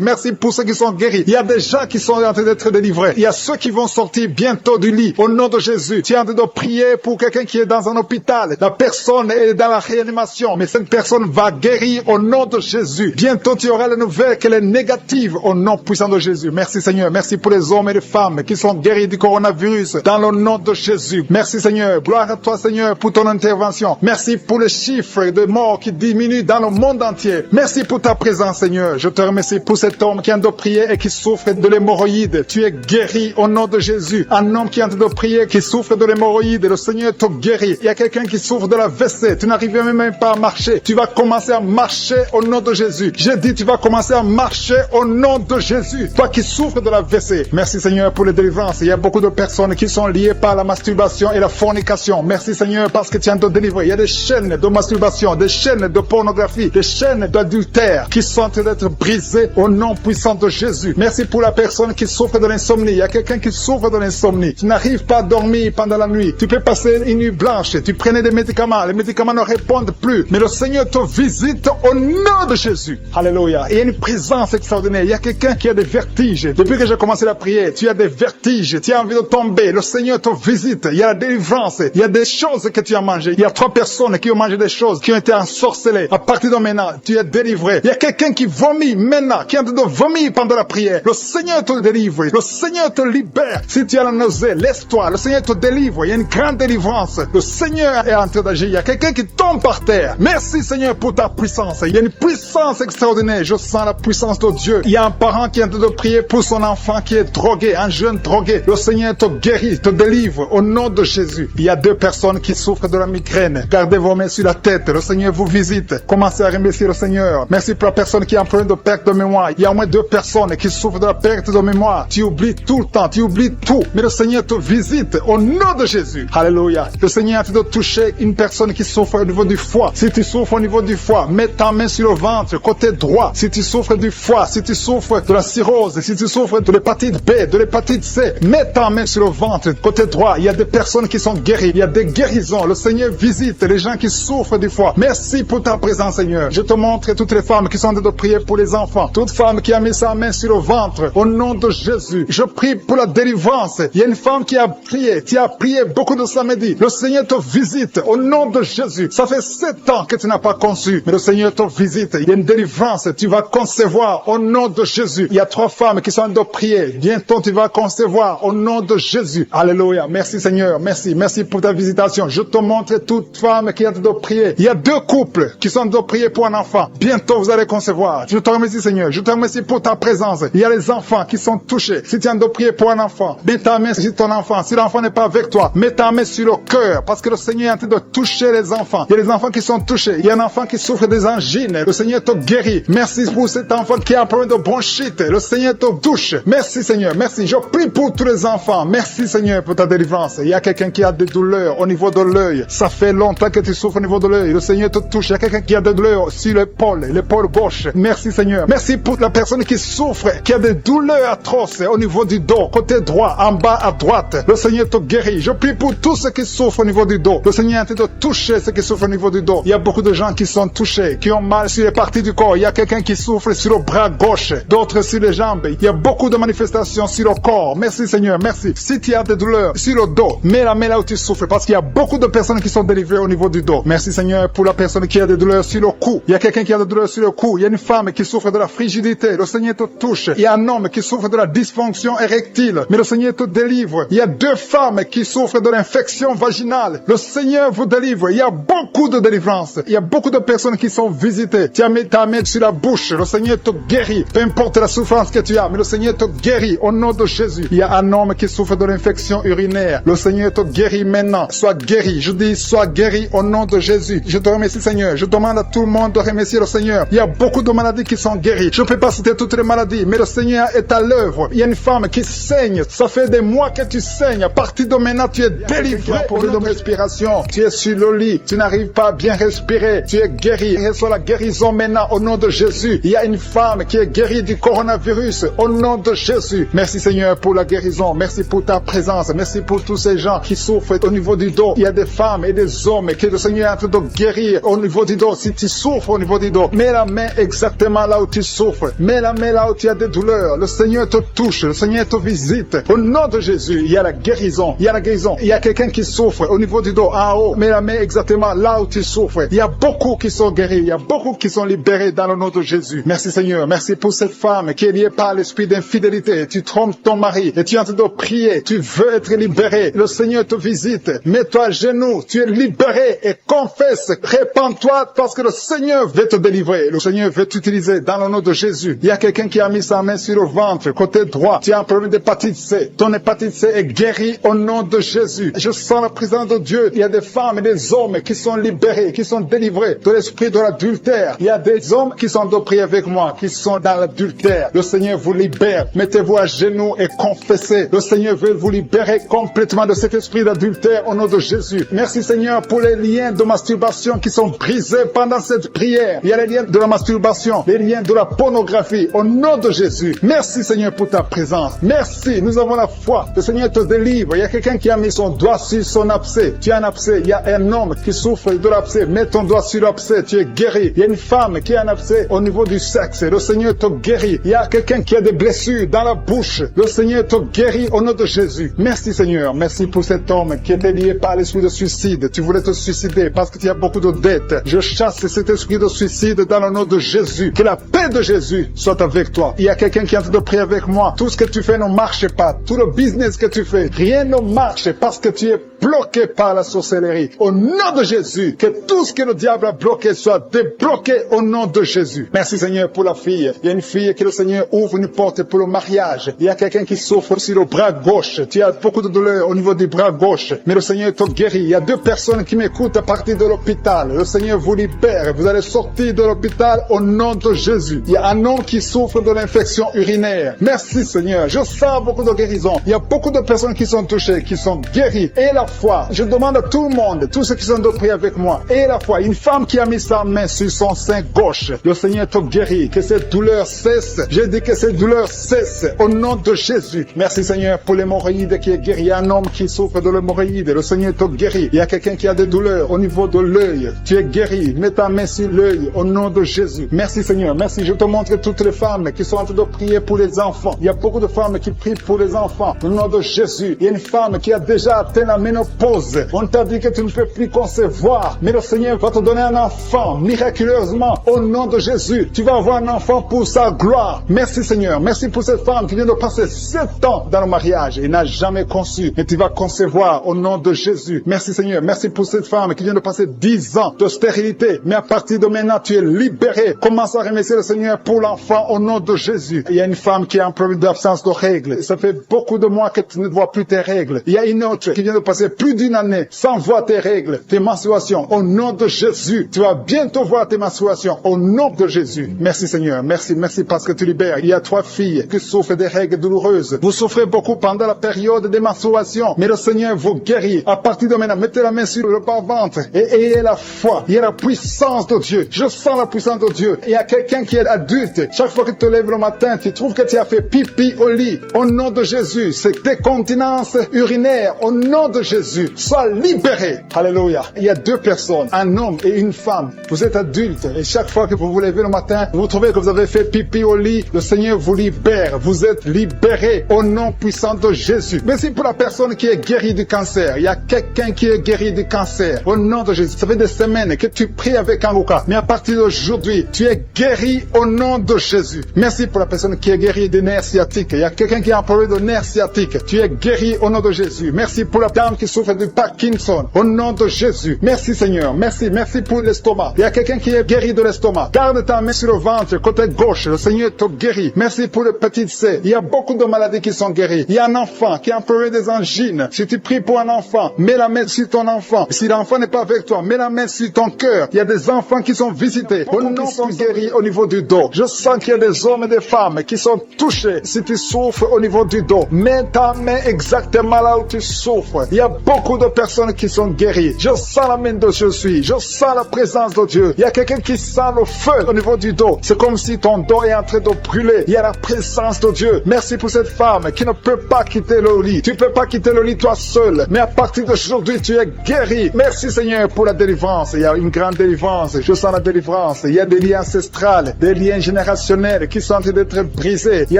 Merci pour ceux qui sont guéris. Il y a des gens qui sont en train d'être délivrés. Il y a ceux qui vont sortir bientôt du lit au nom de Jésus. Tu es en train de prier pour quelqu'un qui est dans un hôpital. La personne est dans la réanimation, mais cette personne va guérir au nom de Jésus. Bientôt tu auras la nouvelle qu'elle est négative au nom puissant de Jésus. Merci Seigneur. Merci pour les hommes et les femmes qui sont guéris du coronavirus dans le nom de Jésus. Merci Seigneur. Gloire à toi Seigneur pour ton intervention. Merci pour les chiffres de morts qui diminuent dans le monde entier. Merci pour ta présence Seigneur. Je te remercie pour cet homme qui est en train de prier et qui souffre de l'hémorroïde. Tu es guéri au nom de Jésus. Un homme qui est en train de prier, qui souffre de l'hémorroïde. Le Seigneur te guérit. Il y a quelqu'un qui souffre de la WC. Tu n'arrives même pas à marcher. Tu vas commencer à marcher au nom de Jésus. J'ai dit tu vas commencer à marcher au nom de Jésus. Toi qui souffres de la WC. Merci Seigneur pour les délivrances. Il y a beaucoup de personnes qui sont liées par la masturbation et la fornication. Merci Seigneur parce que tu es en train de délivrer. Il y a des chaînes de masturbation, des chaînes de pornographie, des chaînes d'adultère qui sont en train d'être brisées au nom puissant de Jésus. Merci pour la personne qui souffre de l'insomnie. Il y a quelqu'un qui souffre de l'insomnie. Tu n'arrives pas à dormir pendant la nuit. Tu peux passer une nuit blanche. Tu prenais des médicaments. Les médicaments ne répondent plus. Mais le Seigneur te visite au nom de Jésus. Alléluia. Il y a une présence extraordinaire. Il y a quelqu'un qui a des vertiges. Depuis que j'ai commencé la prière, tu as des vertiges. Tu as envie de tomber. Le Seigneur te visite. Il y a la délivrance. Il y a des choses que tu as mangées. Il y a 3 personnes qui ont mangé des choses, qui ont été ensorcelées. À partir de maintenant, tu es délivré. Il y a quelqu'un qui vomit maintenant, qui est en train de vomir pendant la prière. Le Seigneur te délivre. Le Seigneur te libère. Si tu as la nausée, laisse-toi. Le Seigneur te délivre. Il y a une grande délivrance. Le Seigneur est en train d'agir. Il y a quelqu'un qui tombe par terre. Merci Seigneur pour ta puissance. Il y a une puissance extraordinaire. Je sens la puissance de Dieu. Il y a un parent qui est en train de prier pour son enfant qui est drogué, un jeune drogué. Le Seigneur te guérit, te délivre au nom de Jésus. Il y a 2 personnes qui souffrent de la migraine. Gardez vos mains sur la tête. Le Seigneur vous visite. Commencez à remercier le Seigneur. Merci pour la personne qui est en train de perte de mémoire. Il y a au moins 2 personnes qui souffrent de la perte de mémoire. Tu oublies tout le temps, tu oublies tout. Mais le Seigneur te visite au nom de Jésus. Alléluia. Le Seigneur te doit toucher une personne qui souffre au niveau du foie. Si tu souffres au niveau du foie, mets ta main sur le ventre, côté droit. Si tu souffres du foie, si tu souffres de la cirrhose, si tu souffres de l'hépatite B, de l'hépatite C, mets ta main sur le ventre, côté droit. Il y a des personnes qui sont guéries. Il y a des guérisons. Le Seigneur visite les gens qui souffrent du foie. Merci pour ta présence, Seigneur. Je te montre toutes les femmes qui sont en train de prier pour les enfants. Toute femme qui a mis sa main sur le ventre, au nom de Jésus. Je prie pour la délivrance. Il y a une femme qui a prié. Tu as prié beaucoup de samedis. Le Seigneur te visite au nom de Jésus. Ça fait 7 ans que tu n'as pas conçu, mais le Seigneur te visite. Il y a une délivrance. Tu vas concevoir au nom de Jésus. Il y a 3 femmes qui sont en train de prier. Bientôt tu vas concevoir au nom de Jésus. Alléluia. Merci Seigneur. Merci. Merci pour ta visitation. Je te montre toute femme qui est en train de prier. Il y a 2 couples qui sont en train de prier pour un enfant. Bientôt vous allez concevoir. Je te remercie Seigneur. Je te remercie pour ta présence. Il y a les enfants qui sont touchés. Si tu es en train de prier pour un enfant, mets ta main sur ton enfant. Si l'enfant n'est pas avec toi, mets ta main sur le cœur, parce que le Seigneur est en train de toucher les enfants. Il y a les enfants qui sont touchés. Il y a un enfant qui souffre des angines. Le Seigneur te guérit. Merci pour cet enfant qui a un problème de bronchite. Le Seigneur te touche. Merci Seigneur. Merci. Je prie pour tous les enfants. Merci Seigneur pour ta délivrance. Il y a quelqu'un qui a des douleurs au niveau de l'œil. Ça fait longtemps que tu souffres au niveau de l'œil. Le Seigneur te touche. Il y a quelqu'un qui a des douleurs sur l'épaule gauche. Merci Seigneur. Merci pour la personne qui souffre, qui a des douleurs atroces au niveau du dos, côté droit, en bas à droite. Le Seigneur te guérit. Je prie pour tous ceux qui souffrent au niveau du dos. Le Seigneur est en train de toucher ceux qui souffrent au niveau du dos. Il y a beaucoup de gens qui sont touchés, qui ont mal sur les parties du corps. Il y a quelqu'un qui souffre sur le bras gauche, d'autres sur les jambes. Il y a beaucoup de manifestations sur le corps. Merci Seigneur, merci. Si tu as des douleurs sur le dos, mets la main là où tu souffres, parce qu'il y a beaucoup de personnes qui sont délivrées au niveau du dos. Merci Seigneur pour la personne qui a des douleurs sur le cou. Il y a quelqu'un qui a des douleurs sur le cou. Il y a une femme qui souffre de la frigidité. Le Seigneur te touche. Il y a un homme qui souffre de la dysfonction érectile. Mais le Seigneur te délivre. Il y a 2 femmes qui souffrent de l'infection vaginale. Le Seigneur vous délivre. Il y a beaucoup de délivrance. Il y a beaucoup de personnes qui sont visitées. Tu as mis ta main sur la bouche. Le Seigneur te guérit. Peu importe la souffrance que tu as, mais le Seigneur te guérit au nom de Jésus. Il y a un homme qui souffre de l'infection urinaire. Le Seigneur te guérit maintenant. Sois guéri. Je dis, sois guéri au nom de Jésus. Je te remercie Seigneur. Je demande à tout le monde de remercier le Seigneur. Il y a beaucoup de maladies qui sont guéries. Je ne peux pas citer toutes les maladies, mais le Seigneur est à l'œuvre. Il y a une femme qui saigne. Ça fait des mois que tu saignes. À partir de maintenant, tu es délivré. Problème de respiration. Tu es sur le lit. Tu n'arrives pas à bien respirer. Tu es guéri. Reçois la guérison maintenant au nom de Jésus. Il y a une femme qui est guérie du coronavirus au nom de Jésus. Merci Seigneur pour la guérison. Merci pour ta présence. Merci pour tous ces gens qui souffrent au niveau du dos. Il y a des femmes et des hommes que le Seigneur est en train de guérir au niveau du dos. Si tu souffres au niveau du dos, mets la main exactement là où tu souffres. Mets la main là où tu as des douleurs. Le Seigneur te touche. Le Seigneur te visite. Au nom de Jésus, il y a la guérison. Il y a la guérison. Il y a quelqu'un qui souffre au niveau du dos, en haut. Mets la main exactement là où tu souffres. Il y a beaucoup qui sont guéris. Il y a beaucoup qui sont libérés dans le nom de Jésus. Merci Seigneur. Merci pour cette femme qui est liée par l'esprit d'infidélité. Tu trompes ton mari et tu es en train de prier. Tu veux être libéré. Le Seigneur te visite. Mets-toi à genoux. Tu es libéré et confesse. Répands-toi parce que le Seigneur veut te délivrer. Le Seigneur veut t'utiliser dans le nom de Jésus. Il y a quelqu'un qui a mis sa main sur le ventre, côté droit. Tu as un problème d'hépatite C. Ton hépatite C est guérie au nom de Jésus. Je sens la présence de Dieu. Il y a des femmes et des hommes qui sont libérés, qui sont délivrés de l'esprit de l'adultère. Il y a des hommes qui sont de prier avec moi, qui sont dans l'adultère. Le Seigneur vous libère. Mettez-vous à genoux et confessez. Le Seigneur veut vous libérer complètement de cet esprit d'adultère au nom de Jésus. Merci Seigneur pour les liens de masturbation qui sont brisés pendant cette prière. Il y a les liens de la masturbation, les liens de la pornographie au nom de Jésus. Merci Seigneur pour ta présence. Merci, nous avons la foi. Le Seigneur te délivre. Il y a quelqu'un qui a mis son doigt sur son abcès. Tu as un abcès. Il y a un homme qui souffre de l'abcès. Mets ton doigt sur l'abcès. Tu es guéri. Il y a une femme qui a un abcès au niveau du sexe. Le Seigneur te guérit. Il y a quelqu'un qui a des blessures dans la bouche. Le Seigneur te guérit au nom de Jésus. Merci Seigneur. Merci pour cet homme qui était lié par l'esprit de suicide. Tu voulais te suicider parce que tu as beaucoup de dettes. Je chasse cet esprit de suicide dans le nom de Jésus. Que la paix de Jésus soit avec toi. Il y a quelqu'un qui est en train de prier avec moi. Tout ce que tu fais ne marche pas. Tout le business que tu fais, rien ne marche parce que tu es bloqué par la sorcellerie. Au nom de Jésus, que tout ce que le diable a bloqué soit débloqué au nom de Jésus. Merci Seigneur pour la fille. Il y a une fille que le Seigneur ouvre une porte pour le mariage. Il y a quelqu'un qui souffre sur le bras gauche. Tu as beaucoup de douleur au niveau du bras gauche, mais le Seigneur te guérit. Il y a 2 personnes qui m'écoutent à partir de l'hôpital. Le Seigneur vous libère. Vous allez sortir de l'hôpital au nom de Jésus. Il y a un homme qui souffre de l'infection urinaire. Merci Seigneur. Je sens beaucoup de guérison. Il y a beaucoup de personnes qui sont touchées, qui sont guéries. Et la foi. Je demande à tout le monde, tous ceux qui sont de prier avec moi. Et la foi. Une femme qui a mis sa main sur son sein gauche. Le Seigneur te guérit. Que cette douleur cesse. Je dis que cette douleur cesse au nom de Jésus. Merci Seigneur pour l'hémorroïde qui est guéri. Il y a un homme qui souffre de l'hémorroïde. Le Seigneur te guérit. Il y a quelqu'un qui a des douleurs au niveau de l'œil. Tu es guéri. Mets ta main sur l'œil au nom de Jésus. Merci Seigneur. Merci. Je te montre toutes les femmes qui sont en train de prier pour les enfants. Il y a beaucoup de femmes qui prient pour les enfants. Au nom de Jésus. Il y a une femme qui a déjà atteint la ménopause. On t'a dit que tu ne peux plus concevoir. Mais le Seigneur va te donner un enfant miraculeusement au nom de Jésus. Tu vas avoir un enfant pour sa gloire. Merci Seigneur. Merci pour cette femme qui vient de passer 7 ans dans le mariage et n'a jamais conçu. Mais tu vas concevoir au nom de Jésus. Merci Seigneur. Merci pour cette femme qui vient de passer 10 ans de stérilité. Mais à partir de maintenant, tu es libéré. Commence à remercier le Seigneur pour l'enfant au nom de Jésus. Il y a une femme qui a un problème d'absence de règles. Ça fait beaucoup de mois que tu ne vois plus tes règles. Il y a une autre qui vient de passer plus d'1 année sans voir tes règles, tes menstruations. Au nom de Jésus, tu vas bientôt voir tes menstruations. Au nom de Jésus. Merci Seigneur. Merci parce que tu libères. Il y a 3 filles qui souffrent des règles douloureuses. Vous souffrez beaucoup pendant la période des menstruations. Mais le Seigneur vous guérit. À partir de maintenant, mettez la main sur le bas-ventre et ayez la foi. Il y a la puissance de Dieu. Je sens la puissance de Dieu. Il y a quelqu'un qui est adulte. Chaque fois que tu te lèves le matin, tu trouves que tu as fait pipi au lit. Au nom de Jésus, c'est décontinence urinaire. Au nom de Jésus, sois libéré. Alléluia. Il y a 2 personnes, un homme et une femme. Vous êtes adulte et chaque fois que vous vous levez le matin, vous trouvez que vous avez fait pipi au lit. Le Seigneur vous libère. Vous êtes libéré au nom puissant de Jésus. Merci pour la personne qui est guérie du cancer. Il y a quelqu'un qui est guéri du cancer. Au nom de Jésus. Ça fait des semaines que tu pries avec Anguka. Mais à partir d'aujourd'hui, tu es guéri au nom de Jésus. Merci pour la personne qui est guérie des nerfs sciatiques. Il y a quelqu'un qui a un problème de nerfs sciatiques. Tu es guéri au nom de Jésus. Merci pour la dame qui souffre du Parkinson. Au nom de Jésus. Merci Seigneur. Merci pour l'estomac. Il y a quelqu'un qui est guéri de l'estomac. Garde ta main sur le ventre, côté gauche. Le Seigneur te guérit. Merci pour le petit C. Il y a beaucoup de maladies qui sont guéries. Il y a un enfant qui a un problème des angines. Si tu pries pour un enfant, mets la main sur ton enfant. Si l'enfant n'est pas avec toi, mets la main sur ton cœur. Il y a des enfants qui sont visités. Au nom qui sont guéris au niveau du dos. Je sens qu'il y a des hommes et des femmes qui sont touchés. Si tu souffres au niveau du dos, mets ta main exactement là où tu souffres. Il y a beaucoup de personnes qui sont guéries. Je sens la main de Jésus. Je sens la présence de Dieu. Il y a quelqu'un qui sent le feu au niveau du dos. C'est comme si ton dos est en train de brûler. Il y a la présence de Dieu. Merci pour cette femme qui ne peut pas quitter le lit. Tu ne peux pas quitter le lit toi seul. Mais à partir d'aujourd'hui, tu es guéri. Merci Seigneur pour la délivrance. Il y a une grande délivrance. Je sens la délivrance. Il y a des liens ancestrales, des liens générationnels qui sont en train d'être brisés. Il y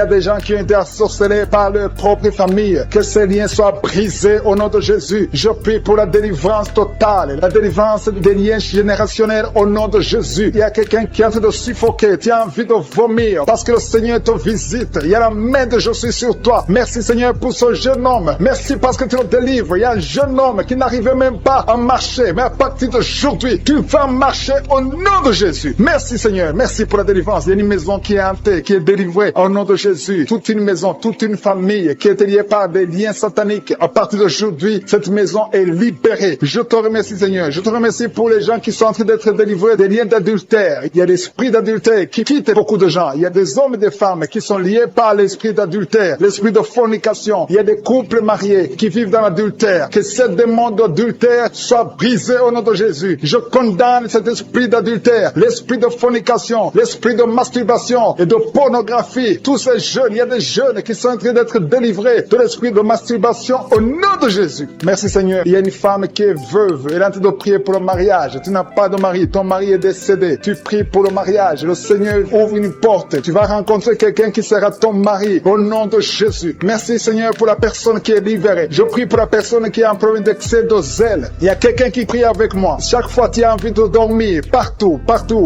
a des gens qui ont été ensorcelés par leur propre famille. Que ces liens soient brisés au nom de Jésus. Je prie pour la délivrance totale. La délivrance des liens générationnels au nom de Jésus. Il y a quelqu'un qui est en train de suffoquer. Tu as envie de vomir parce que le Seigneur te visite. Il y a la main de Jésus sur toi. Merci Seigneur pour ce jeune homme. Merci parce que tu le délivres. Il y a un jeune homme qui n'arrivait même pas à marcher. Mais à partir d'aujourd'hui, tu vas marcher au nom de Jésus. Merci Seigneur. Merci pour la délivrance. Il y a une maison qui est hantée, qui est délivrée au nom de Jésus. Toute une maison, toute une famille qui est liée par des liens sataniques. À partir d'aujourd'hui, cette maison est libérée. Je te remercie Seigneur. Je te remercie pour les gens qui sont en train d'être délivrés des liens d'adultère. Il y a l'esprit d'adultère qui quitte beaucoup de gens. Il y a des hommes et des femmes qui sont liés par l'esprit d'adultère, l'esprit de fornication. Il y a des couples mariés qui vivent dans l'adultère. Que ce démon d'adultère soit brisé au nom de Jésus. Je condamne cet esprit d'adultère, l'esprit de fornication, l'esprit de masturbation et de pornographie. Tous ces jeunes, il y a des jeunes qui sont en train d'être délivrés de l'esprit de masturbation au nom de Jésus. Merci Seigneur. Il y a une femme qui est veuve. Elle est en train de prier pour le mariage. Tu n'as pas de mari. Ton mari est décédé. Tu pries pour le mariage. Le Seigneur ouvre une porte. Tu vas rencontrer quelqu'un qui sera ton mari au nom de Jésus. Merci Seigneur pour la personne qui est libérée. Je prie pour la personne qui a un problème d'excès de zèle. Il y a quelqu'un qui prie avec moi. Chaque fois tu as envie de dormir, partout,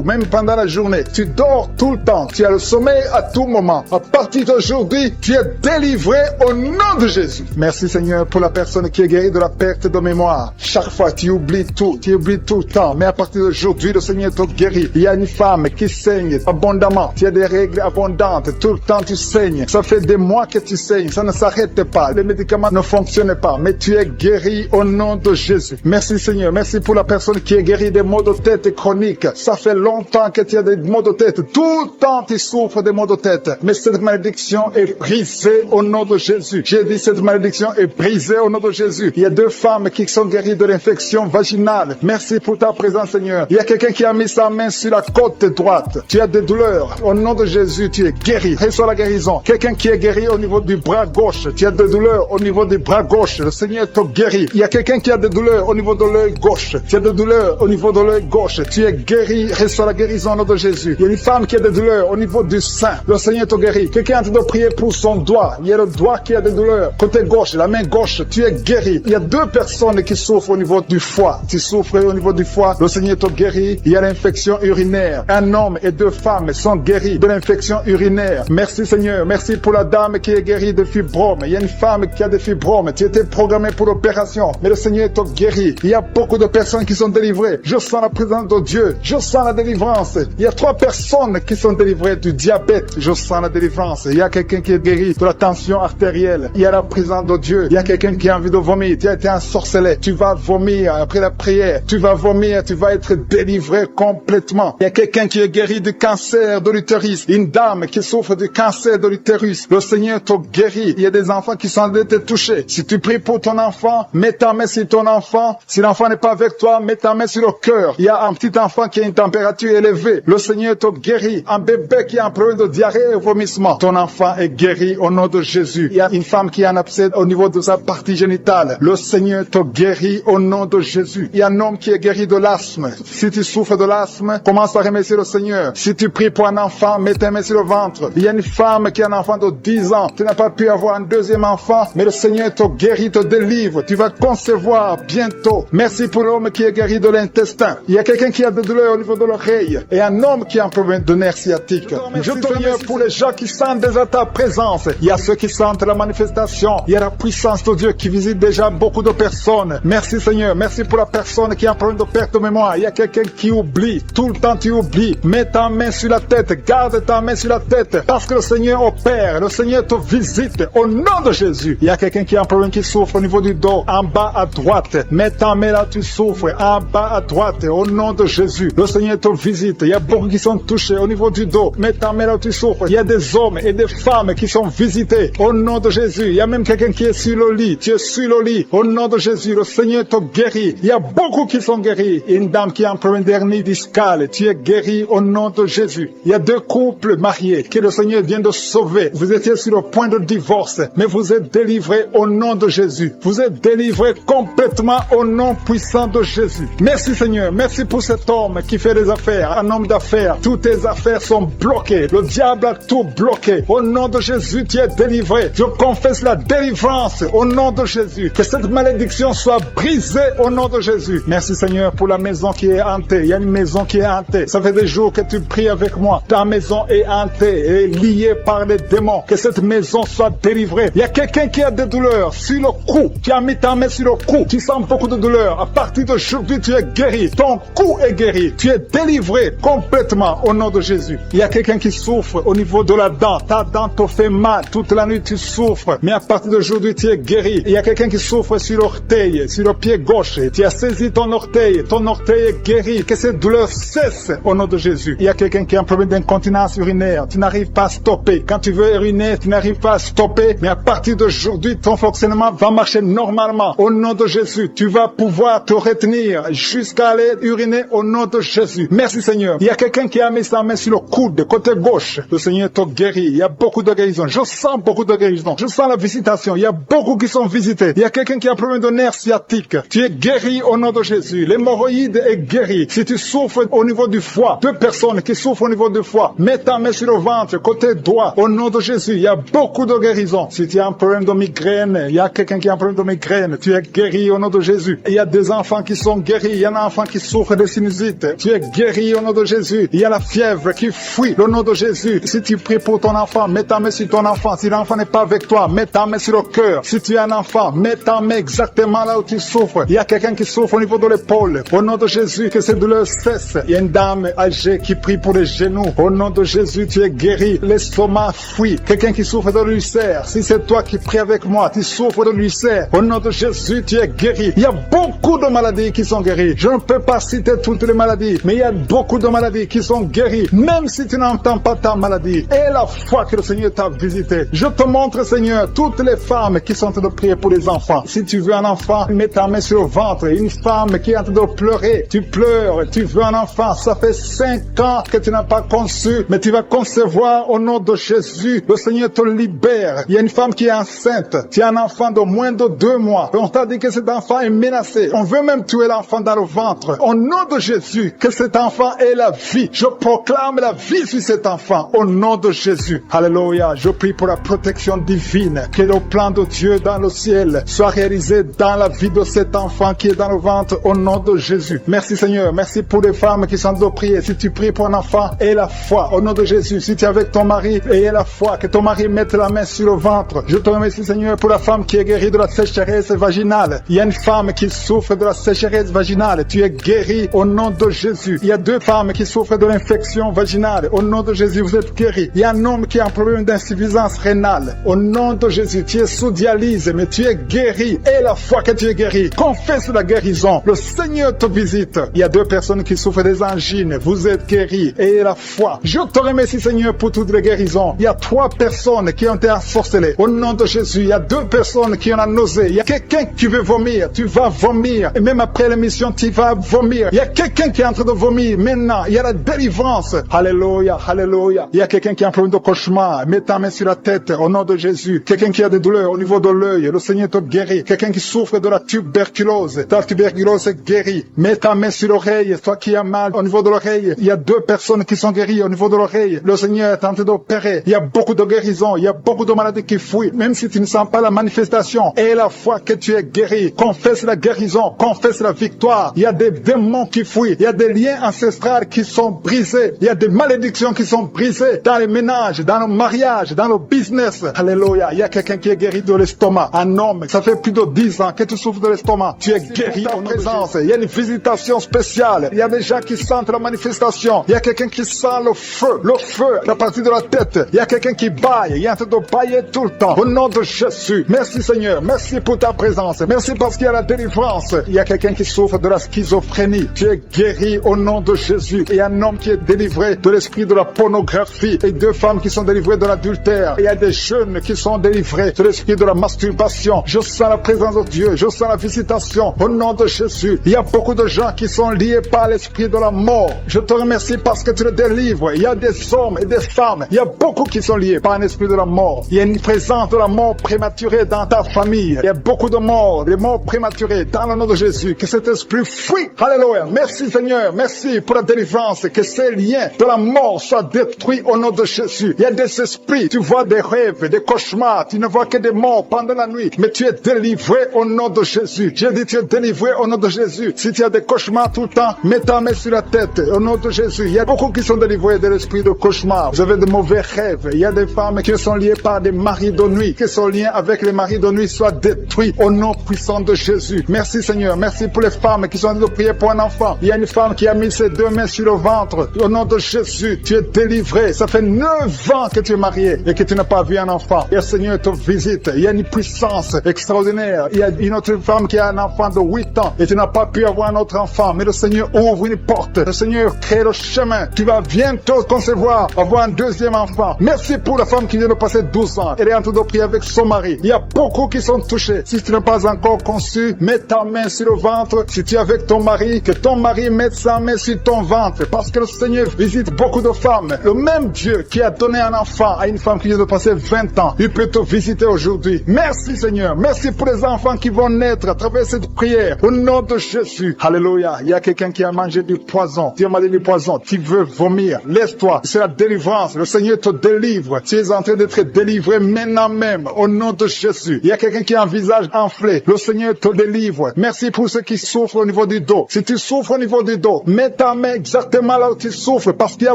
même pendant la journée. Tu dors tout le temps. Tu as le sommeil à tout moment. À partir d'aujourd'hui, tu es délivré au nom de Jésus. Merci Seigneur pour la personne qui est guérie guéri de la perte de mémoire. Chaque fois, tu oublies tout le temps. Mais à partir d'aujourd'hui, le Seigneur te guérit. Il y a une femme qui saigne abondamment. Tu as des règles abondantes. Tout le temps, tu saignes. Ça fait des mois que tu saignes. Ça ne s'arrête pas. Les médicaments ne fonctionnent pas. Mais tu es guéri au nom de Jésus. Merci Seigneur. Merci pour la personne qui est guérie des maux de tête chroniques. Ça fait longtemps que tu as des maux de tête. Tout le temps, tu souffres des maux de tête. Mais cette malédiction est brisée au nom de Jésus. J'ai dit cette malédiction est brisée au nom de Jésus. Il y a 2 femmes qui sont guéries de l'infection vaginale. Merci pour ta présence Seigneur. Il y a quelqu'un qui a mis sa main sur la côte droite. Tu as des douleurs. Au nom de Jésus, tu es guéri. Reçois la guérison. Quelqu'un qui est guéri au niveau du bras gauche. Tu as des douleurs au niveau du bras gauche. Le Seigneur te guérit. Il y a quelqu'un qui a des douleurs au niveau de l'œil gauche. Tu as des douleurs au niveau de l'œil gauche. Tu es guéri. Reçois la guérison au nom de Jésus. Il y a une femme qui a des douleurs au niveau du sein. Le Seigneur te guérit. Quelqu'un est en train de prier pour son doigt. Il y a le doigt qui a des douleurs. Côté gauche, la main gauche, tu es guéri. Il y a 2 personnes qui souffrent au niveau du foie. Tu souffres au niveau du foie. Le Seigneur te guérit. Il y a l'infection urinaire. Un homme et 2 femmes sont guéris de l'infection urinaire. Merci Seigneur. Merci pour la dame qui est guérie de fibromes. Il y a une femme qui a des fibromes. Tu étais programmé pour l'opération. Mais le Seigneur te guérit. Il y a beaucoup de personnes qui sont délivrées. Je sens la présence de Dieu. Je sens la délivrance. Il y a 3 personnes qui sont délivrées du diabète. Je sens la délivrance. Il y a quelqu'un qui est guéri de la tension artérielle. Il y a la présence de Dieu. Il y a quelqu'un qui a envie de vomir. Tu as été ensorcelé. Tu vas vomir après la prière. Tu vas vomir. Tu vas être délivré complètement. Il y a quelqu'un qui est guéri du cancer de l'utérus. Une dame qui souffre du cancer de l'utérus. Le Seigneur te guérit. Il y a des enfants qui sont en train de te toucher. Si tu pries pour ton enfant, mets ta main sur ton enfant. Si l'enfant n'est pas avec toi, mets ta main sur le cœur. Il y a un petit enfant qui a une température élevée. Le Seigneur te guérit. Un bébé qui a un problème de diarrhée et vomissement. Ton enfant est guéri au nom de Jésus. Il y a une femme qui a un abcès au niveau de sa partie génitale. Le Seigneur te guérit au nom de Jésus. Il y a un homme qui est guéri de l'asthme. Si tu souffres de l'asthme, commence à remercier le Seigneur. Si tu pries pour un enfant, mets ta main sur le ventre. Il y a une femme qui a un enfant de 10 ans. Tu n'as pas pu avoir un 2e enfant, mais le Seigneur te guérit, te délivre. Tu vas concevoir bientôt. Merci pour l'homme qui est guéri de l'intestin. Il y a quelqu'un qui a des douleurs au niveau de l'oreille et un homme qui a un problème de nerf sciatique. Je te remercie pour les gens qui sentent déjà ta présence. Il y a ceux qui sentent la manifestation. Il y a la puissance de Dieu qui visite déjà beaucoup de personnes. Merci Seigneur. Merci pour la personne qui a un problème de perte de mémoire. Il y a quelqu'un qui oublie. Tout le temps tu oublies. Mets ta main sur la tête. Garde ta main sur la tête. Parce que le Seigneur opère. Le Seigneur te visite. Au nom de Jésus. Il y a quelqu'un qui a un problème qui souffre au niveau du dos. En bas à droite. Mets ta main là, tu souffres. En bas à droite. Au nom de Jésus. Le Seigneur te visite. Il y a beaucoup qui sont touchés au niveau du dos. Mets ta main là, tu souffres. Il y a des hommes et des femmes qui sont visités. Au nom de Jésus. Il y a même quelqu'un qui est sur le lit. Tu es sur le lit. Au nom de Jésus. Le Seigneur te guérit. Il y a beaucoup qui sont guéris. Une dame qui a un problème d'hernie discale. Tu es guéri au nom de Jésus. Il y a 2 couples mariés que le Seigneur vient de sauver. Vous étiez sur le point de divorce, mais vous êtes délivrés au nom de Jésus. Vous êtes délivrés complètement au nom puissant de Jésus. Merci Seigneur. Merci pour cet homme qui fait des affaires. Un homme d'affaires. Toutes tes affaires sont bloquées. Le diable a tout bloqué. Au nom de Jésus, tu es délivré. Je confesse la délivrance au nom de Jésus. Que cette malédiction soit brisée au nom de Jésus. Merci Seigneur pour la maison qui est hantée. Il y a une maison qui est hantée. Ça fait des jours que tu pries avec moi. Ta maison est hantée et liée par les démons. Que cette maison soit délivrée. Il y a quelqu'un qui a des douleurs sur le cou. Tu as mis ta main sur le cou. Tu sens beaucoup de douleurs. À partir d'aujourd'hui, tu es guéri. Ton cou est guéri. Tu es délivré complètement au nom de Jésus. Il y a quelqu'un qui souffre au niveau de la dent. Ta dent te fait mal. Toute la nuit, tu souffres. Mais à partir d'aujourd'hui, tu es guéri. Il y a quelqu'un qui souffre sur l'orteil, sur le pied gauche. Tu as saisi ton orteil. Ton orteil est guéri. Que cette douleur cesse au nom de Jésus. Il y a quelqu'un qui a un problème d'incontinence urinaire. Tu n'arrives pas à stopper. Quand tu veux uriner, tu n'arrives pas à stopper. Mais à partir d'aujourd'hui, ton fonctionnement va marcher normalement. Au nom de Jésus, tu vas pouvoir te retenir jusqu'à aller uriner au nom de Jésus. Merci Seigneur. Il y a quelqu'un qui a mis sa main sur le coude, côté gauche. Le Seigneur te guérit. Il y a beaucoup de guérisons. Je sens beaucoup de guérisons. Je sens la visitation. Il y a beaucoup qui sont visités. Il y a quelqu'un qui a un problème de nerf sciatique. Tu es guéri au nom de Jésus. L'hémorroïde est guéri. Si tu souffres au niveau du foie, 2 personnes qui souffrent au niveau du foie, mets ta main sur le ventre, côté droit, au nom de Jésus. Il y a beaucoup de guérisons. Si tu as un problème de migraine, il y a quelqu'un qui a un problème de migraine, tu es guéri au nom de Jésus. Il y a des enfants qui sont guéris. Il y a un enfant qui souffre de sinusite. Tu es guéri au nom de Jésus. Il y a la fièvre qui fuit au nom de Jésus. Si tu pries pour ton enfant, mets ta main sur ton enfant. Si l'enfant n'est pas avec toi, mets ta main sur le cœur. Si tu es un enfant, mets ta ta main exactement là où tu souffres. Il y a quelqu'un qui souffre au niveau de l'épaule. Au nom de Jésus, que ces douleurs cessent. Il y a une dame âgée qui prie pour les genoux. Au nom de Jésus, tu es guéri. L'estomac fuit. Quelqu'un qui souffre de l'ulcère. Si c'est toi qui pries avec moi, tu souffres de l'ulcère. Au nom de Jésus, tu es guéri. Il y a beaucoup de maladies qui sont guéries. Je ne peux pas citer toutes les maladies, mais il y a beaucoup de maladies qui sont guéries. Même si tu n'entends pas ta maladie. Et la foi que le Seigneur t'a visité. Je te montre, Seigneur, toutes les femmes qui sont en train de prier pour les enfants. Si tu veux un enfant, mets ta main sur le ventre. Une femme qui est en train de pleurer. Tu pleures, tu veux un enfant. Ça fait 5 ans que tu n'as pas conçu, mais tu vas concevoir au nom de Jésus. Le Seigneur te libère. Il y a une femme qui est enceinte. Tu as un enfant de moins de 2 mois. On t'a dit que cet enfant est menacé. On veut même tuer l'enfant dans le ventre. Au nom de Jésus, que cet enfant ait la vie. Je proclame la vie sur cet enfant. Au nom de Jésus. Alléluia. Je prie pour la protection divine. Que le plan de Dieu dans le ciel soit réalisé dans la vie de cet enfant qui est dans le ventre. Au nom de Jésus. Merci Seigneur. Merci pour les femmes qui sont de prier. Si tu pries pour un enfant, aie la foi. Au nom de Jésus. Si tu es avec ton mari, aie la foi. Que ton mari mette la main sur le ventre. Je te remercie Seigneur pour la femme qui est guérie de la sécheresse vaginale. Il y a une femme qui souffre de la sécheresse vaginale. Tu es guéri au nom de Jésus. Il y a 2 femmes qui souffrent de l'infection vaginale. Au nom de Jésus, vous êtes guéris. Il y a un homme qui a un problème d'insuffisance rénale. Au nom de Jésus, tu es sous dialyse, mais tu es guéri. Et la foi que tu es guéri, confesse la guérison. Le Seigneur te visite. Il y a 2 personnes qui souffrent des angines. Vous êtes guéris. Et la foi. Je te remercie Seigneur pour toutes les guérisons. Il y a 3 personnes qui ont été ensorcelées. Au nom de Jésus, il y a 2 personnes qui ont la nausée. Il y a quelqu'un qui veut vomir. Tu vas vomir. Et même après l'émission, tu vas vomir. Il y a quelqu'un qui est en train de vomir. Maintenant, il y a la délivrance. Alléluia, alléluia. Il y a quelqu'un qui a un problème de cauchemar. Mets ta main sur la tête au nom de Jésus. Quelqu'un qui a des douleurs au niveau de l'œil. Le Seigneur te guérit. Quelqu'un qui souffre de la tuberculose. Ta tuberculose est guérie. Mets ta main sur l'oreille. Toi qui as mal au niveau de l'oreille. Il y a 2 personnes qui sont guéries au niveau de l'oreille. Le Seigneur est en train d'opérer. Il y a beaucoup de guérisons. Il y a beaucoup de maladies qui fuient. Même si tu ne sens pas la manifestation. Et la foi que tu es guéri. Confesse la guérison. Confesse la victoire. Il y a des démons qui fuient. Il y a des liens ancestrales qui sont brisés. Il y a des malédictions qui sont brisées dans les ménages, dans le mariage, dans le business. Alléluia. Il y a quelqu'un qui est guéri de l'estomac. Un homme, ça fait plus de 10 ans que tu souffres de l'estomac. Tu es guéri en présence. Il y a une visitation spéciale. Il y a des gens qui sentent la manifestation. Il y a quelqu'un qui sent le feu à partir de la tête. Il y a quelqu'un qui baille. Il est en train de bailler tout le temps. Au nom de Jésus. Merci Seigneur. Merci pour ta présence. Merci parce qu'il y a la délivrance. Il y a quelqu'un qui souffre de la schizophrénie. Tu es guéri au nom de Jésus. Il y a un homme qui est délivré de l'esprit de la pornographie et 2 femmes qui sont délivrées de l'adultère. Il y a des jeunes qui sont délivrés de l'esprit de la masturbation. Je sens la présence de Dieu. Je sens la visitation au nom de Jésus. Il y a beaucoup de gens qui sont liés par l'esprit de la mort. Je te remercie parce que tu le délivres. Il y a des hommes et des femmes. Il y a beaucoup qui sont liés par un esprit de la mort. Il y a une présence de la mort prématurée dans ta famille. Il y a beaucoup de morts, des morts prématurées dans le nom de Jésus. Que cet esprit fuit. Alléluia. Merci Seigneur. Merci pour la délivrance. Que ces liens de la mort soient détruits au nom de Jésus. Il y a des esprits. Tu vois des rêves, des cauchemars. Tu ne vois que des morts pendant la nuit. Mais tu es délivré au nom de Jésus. J'ai dit tu es délivré au nom de Jésus. Si tu as des cauchemars tout le temps, mets ta main sur la tête au nom de Jésus. Il y a beaucoup qui sont délivrés de l'esprit de cauchemar. Vous avez de mauvais rêves. Il y a des femmes qui sont liées par des maris de nuit. Que son lien avec les maris de nuit soit détruit au nom puissant de Jésus. Merci Seigneur. Merci pour les femmes qui sont en train de prier pour un enfant. Il y a une femme qui a mis ses 2 mains sur le ventre. Au nom de Jésus, tu es délivré. Ça fait 9 ans que tu es marié et que tu n'as pas vu un enfant. Et le Seigneur te visite. Il y a une puissance extraordinaire. Il y a une autre femme qui a un enfant de 8 ans et tu n'as pas pu avoir un autre enfant. Mais le Seigneur ouvre une porte. Le Seigneur crée le chemin. Tu vas bientôt concevoir, avoir un 2e enfant. Merci pour la femme qui vient de passer 12 ans. Elle est en train de prier avec son mari. Il y a beaucoup qui sont touchés. Si tu n'as pas encore conçu, mets ta main sur le ventre. Si tu es avec ton mari, que ton mari mette sa main sur ton ventre. Parce que le Seigneur visite beaucoup de femmes. Le même Dieu qui a donné un enfant à une femme qui vient de passer 20 ans, il peut te visiter aujourd'hui. Merci Seigneur. Merci pour les enfants qui vont naître à travers cette prière. Au nom de Jésus. Alléluia. Il y a quelqu'un qui a mangé du poison. Tu as mangé du poison. Tu veux vomir. Laisse-toi. C'est la délivrance. Le Seigneur te délivre. Tu es en train d'être délivré maintenant même. Au nom de Jésus. Il y a quelqu'un qui a un visage enflé. Le Seigneur te délivre. Merci pour ceux qui souffrent au niveau du dos. Si tu souffres au niveau du dos, mets ta main exactement là où tu souffres. Parce qu'il y a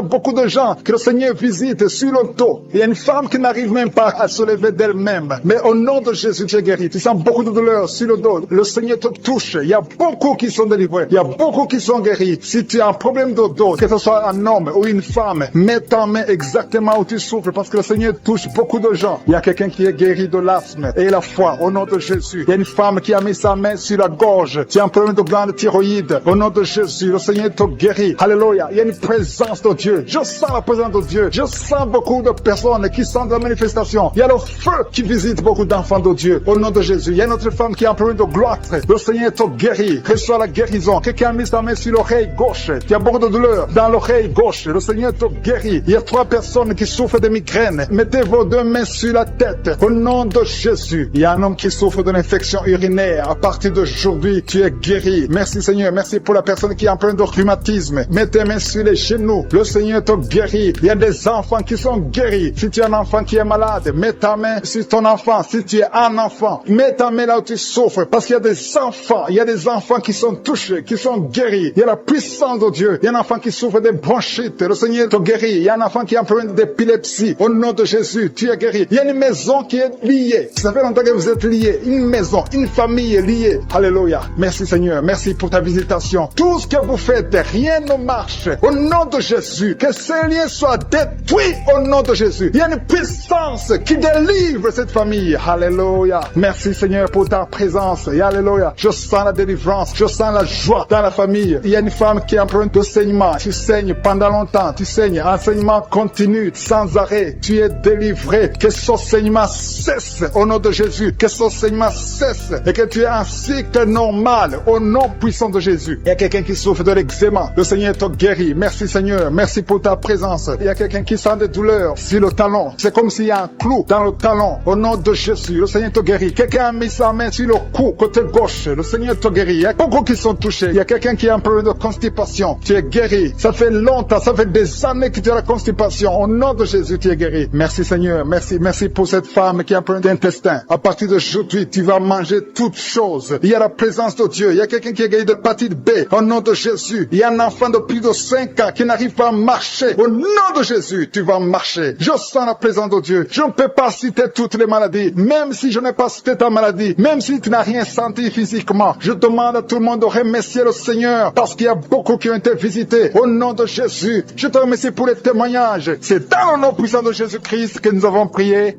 beaucoup de gens que le Seigneur visite sur le dos. Il y a une femme qui n'arrive même pas à se lever d'elle-même. Mais au nom de Jésus, tu es guéri. Tu sens beaucoup de douleur sur le dos. Le Seigneur te touche. Il y a beaucoup qui sont délivrés. Il y a beaucoup qui sont guéris. Si tu as un problème de dos, que ce soit un homme ou une femme, mets ta main exactement où tu souffres parce que le Seigneur touche beaucoup de gens. Il y a quelqu'un qui est guéri de l'asthme et la foi au nom de Jésus. Il y a une femme qui a mis sa main sur la gorge. Tu as un problème de glande thyroïde au nom de Jésus. Le Seigneur te guérit. Alléluia. Il y a une présence de Dieu. Je sens la présence de Dieu. Je sens beaucoup de personnes qui sentent la manifestation. Il y a le feu qui visite beaucoup d'enfants de Dieu au nom de Jésus. Il y a une autre femme qui a un problème de gloire. Le Seigneur te guérit. Reçois la guérison. Quelqu'un a mis sa main sur l'oreille gauche. Il y a beaucoup de douleur dans l'oreille gauche. Le Seigneur te guérit. Il y a 3 personnes qui souffrent de migraines. Mettez vos 2 mains sur la tête au nom de Jésus. Il y a un homme qui souffre d'une infection urinaire. À partir d'aujourd'hui, tu es guéri. Merci Seigneur. Merci pour la personne qui a un problème de rhumatisme. Mets tes mains sur les genoux. Le Seigneur te guérit. Il y a des enfants qui sont guéris. Si tu es un enfant qui est malade, mets ta main sur ton enfant. Si tu es un enfant, mets ta main là où tu souffres. Parce qu'il y a des enfants. Il y a des enfants qui sont touchés, qui sont guéris. Il y a la puissance de Dieu. Il y a un enfant qui souffre de bronchite. Le Seigneur te guérit. Il y a un enfant qui a un problème d'épilepsie. Au nom de Jésus, tu es guéri. Il y a une maison qui est liée. Ça fait longtemps que vous êtes liés. Une maison, une famille est liée. Alléluia. Merci Seigneur. Merci pour ta visitation. Tout ce que vous faites, rien ne marche. Au nom de Jésus, que ces liens soient détruits au nom de Jésus. Il y a une puissance qui délivre cette famille. Alléluia. Merci Seigneur pour ta présence. Et alléluia. Je sens la délivrance. Je sens la joie dans la famille. Il y a une femme qui est en problème de saignement. Tu saignes pendant longtemps. Tu saignes. Enseignement continu, sans arrêt. Tu es délivré. Que ce saignement cesse au nom de Jésus. Que ce saignement cesse. Et que tu aies un cycle normal au nom puissant de Jésus. Il y a quelqu'un qui souffre de l'eczéma. Le Seigneur te guérit. Merci Seigneur. Merci pour ta présence. Il y a quelqu'un qui sent des douleurs sur le talon. C'est comme s'il y a un clou dans le talon. Au nom de Jésus, le Seigneur te guérit. Quelqu'un a mis sa main sur le cou, côté gauche. Le Seigneur te guérit. Il y a beaucoup qui sont touchés. Il y a quelqu'un qui a un problème de constipation. Tu es guéri. Ça fait longtemps, ça fait des années que tu as la constipation. Au nom de Jésus, tu es guéri. Merci Seigneur. Merci. Merci pour cette femme qui a un problème d'intestin. À partir d'aujourd'hui, tu vas manger toutes choses. Il y a la présence de Dieu. Il y a quelqu'un qui est guéri de l'hépatite B. Au nom de Jésus. Il y a un enfant de plus de 5 ans qui n'arrive pas à marcher. Au nom de Jésus, tu vas marcher. Je sens la présence de Dieu. Je ne peux pas citer toutes les maladies. Même si je n'ai pas cité ta maladie. Même si tu n'as rien senti physiquement. Je demande à tout le monde de remercier le Seigneur. Parce qu'il y a beaucoup qui ont été visités. Au nom de Jésus. Je te remercie pour les témoignages. C'est dans le nom puissant de Jésus-Christ que nous avons prié.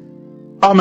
Amen.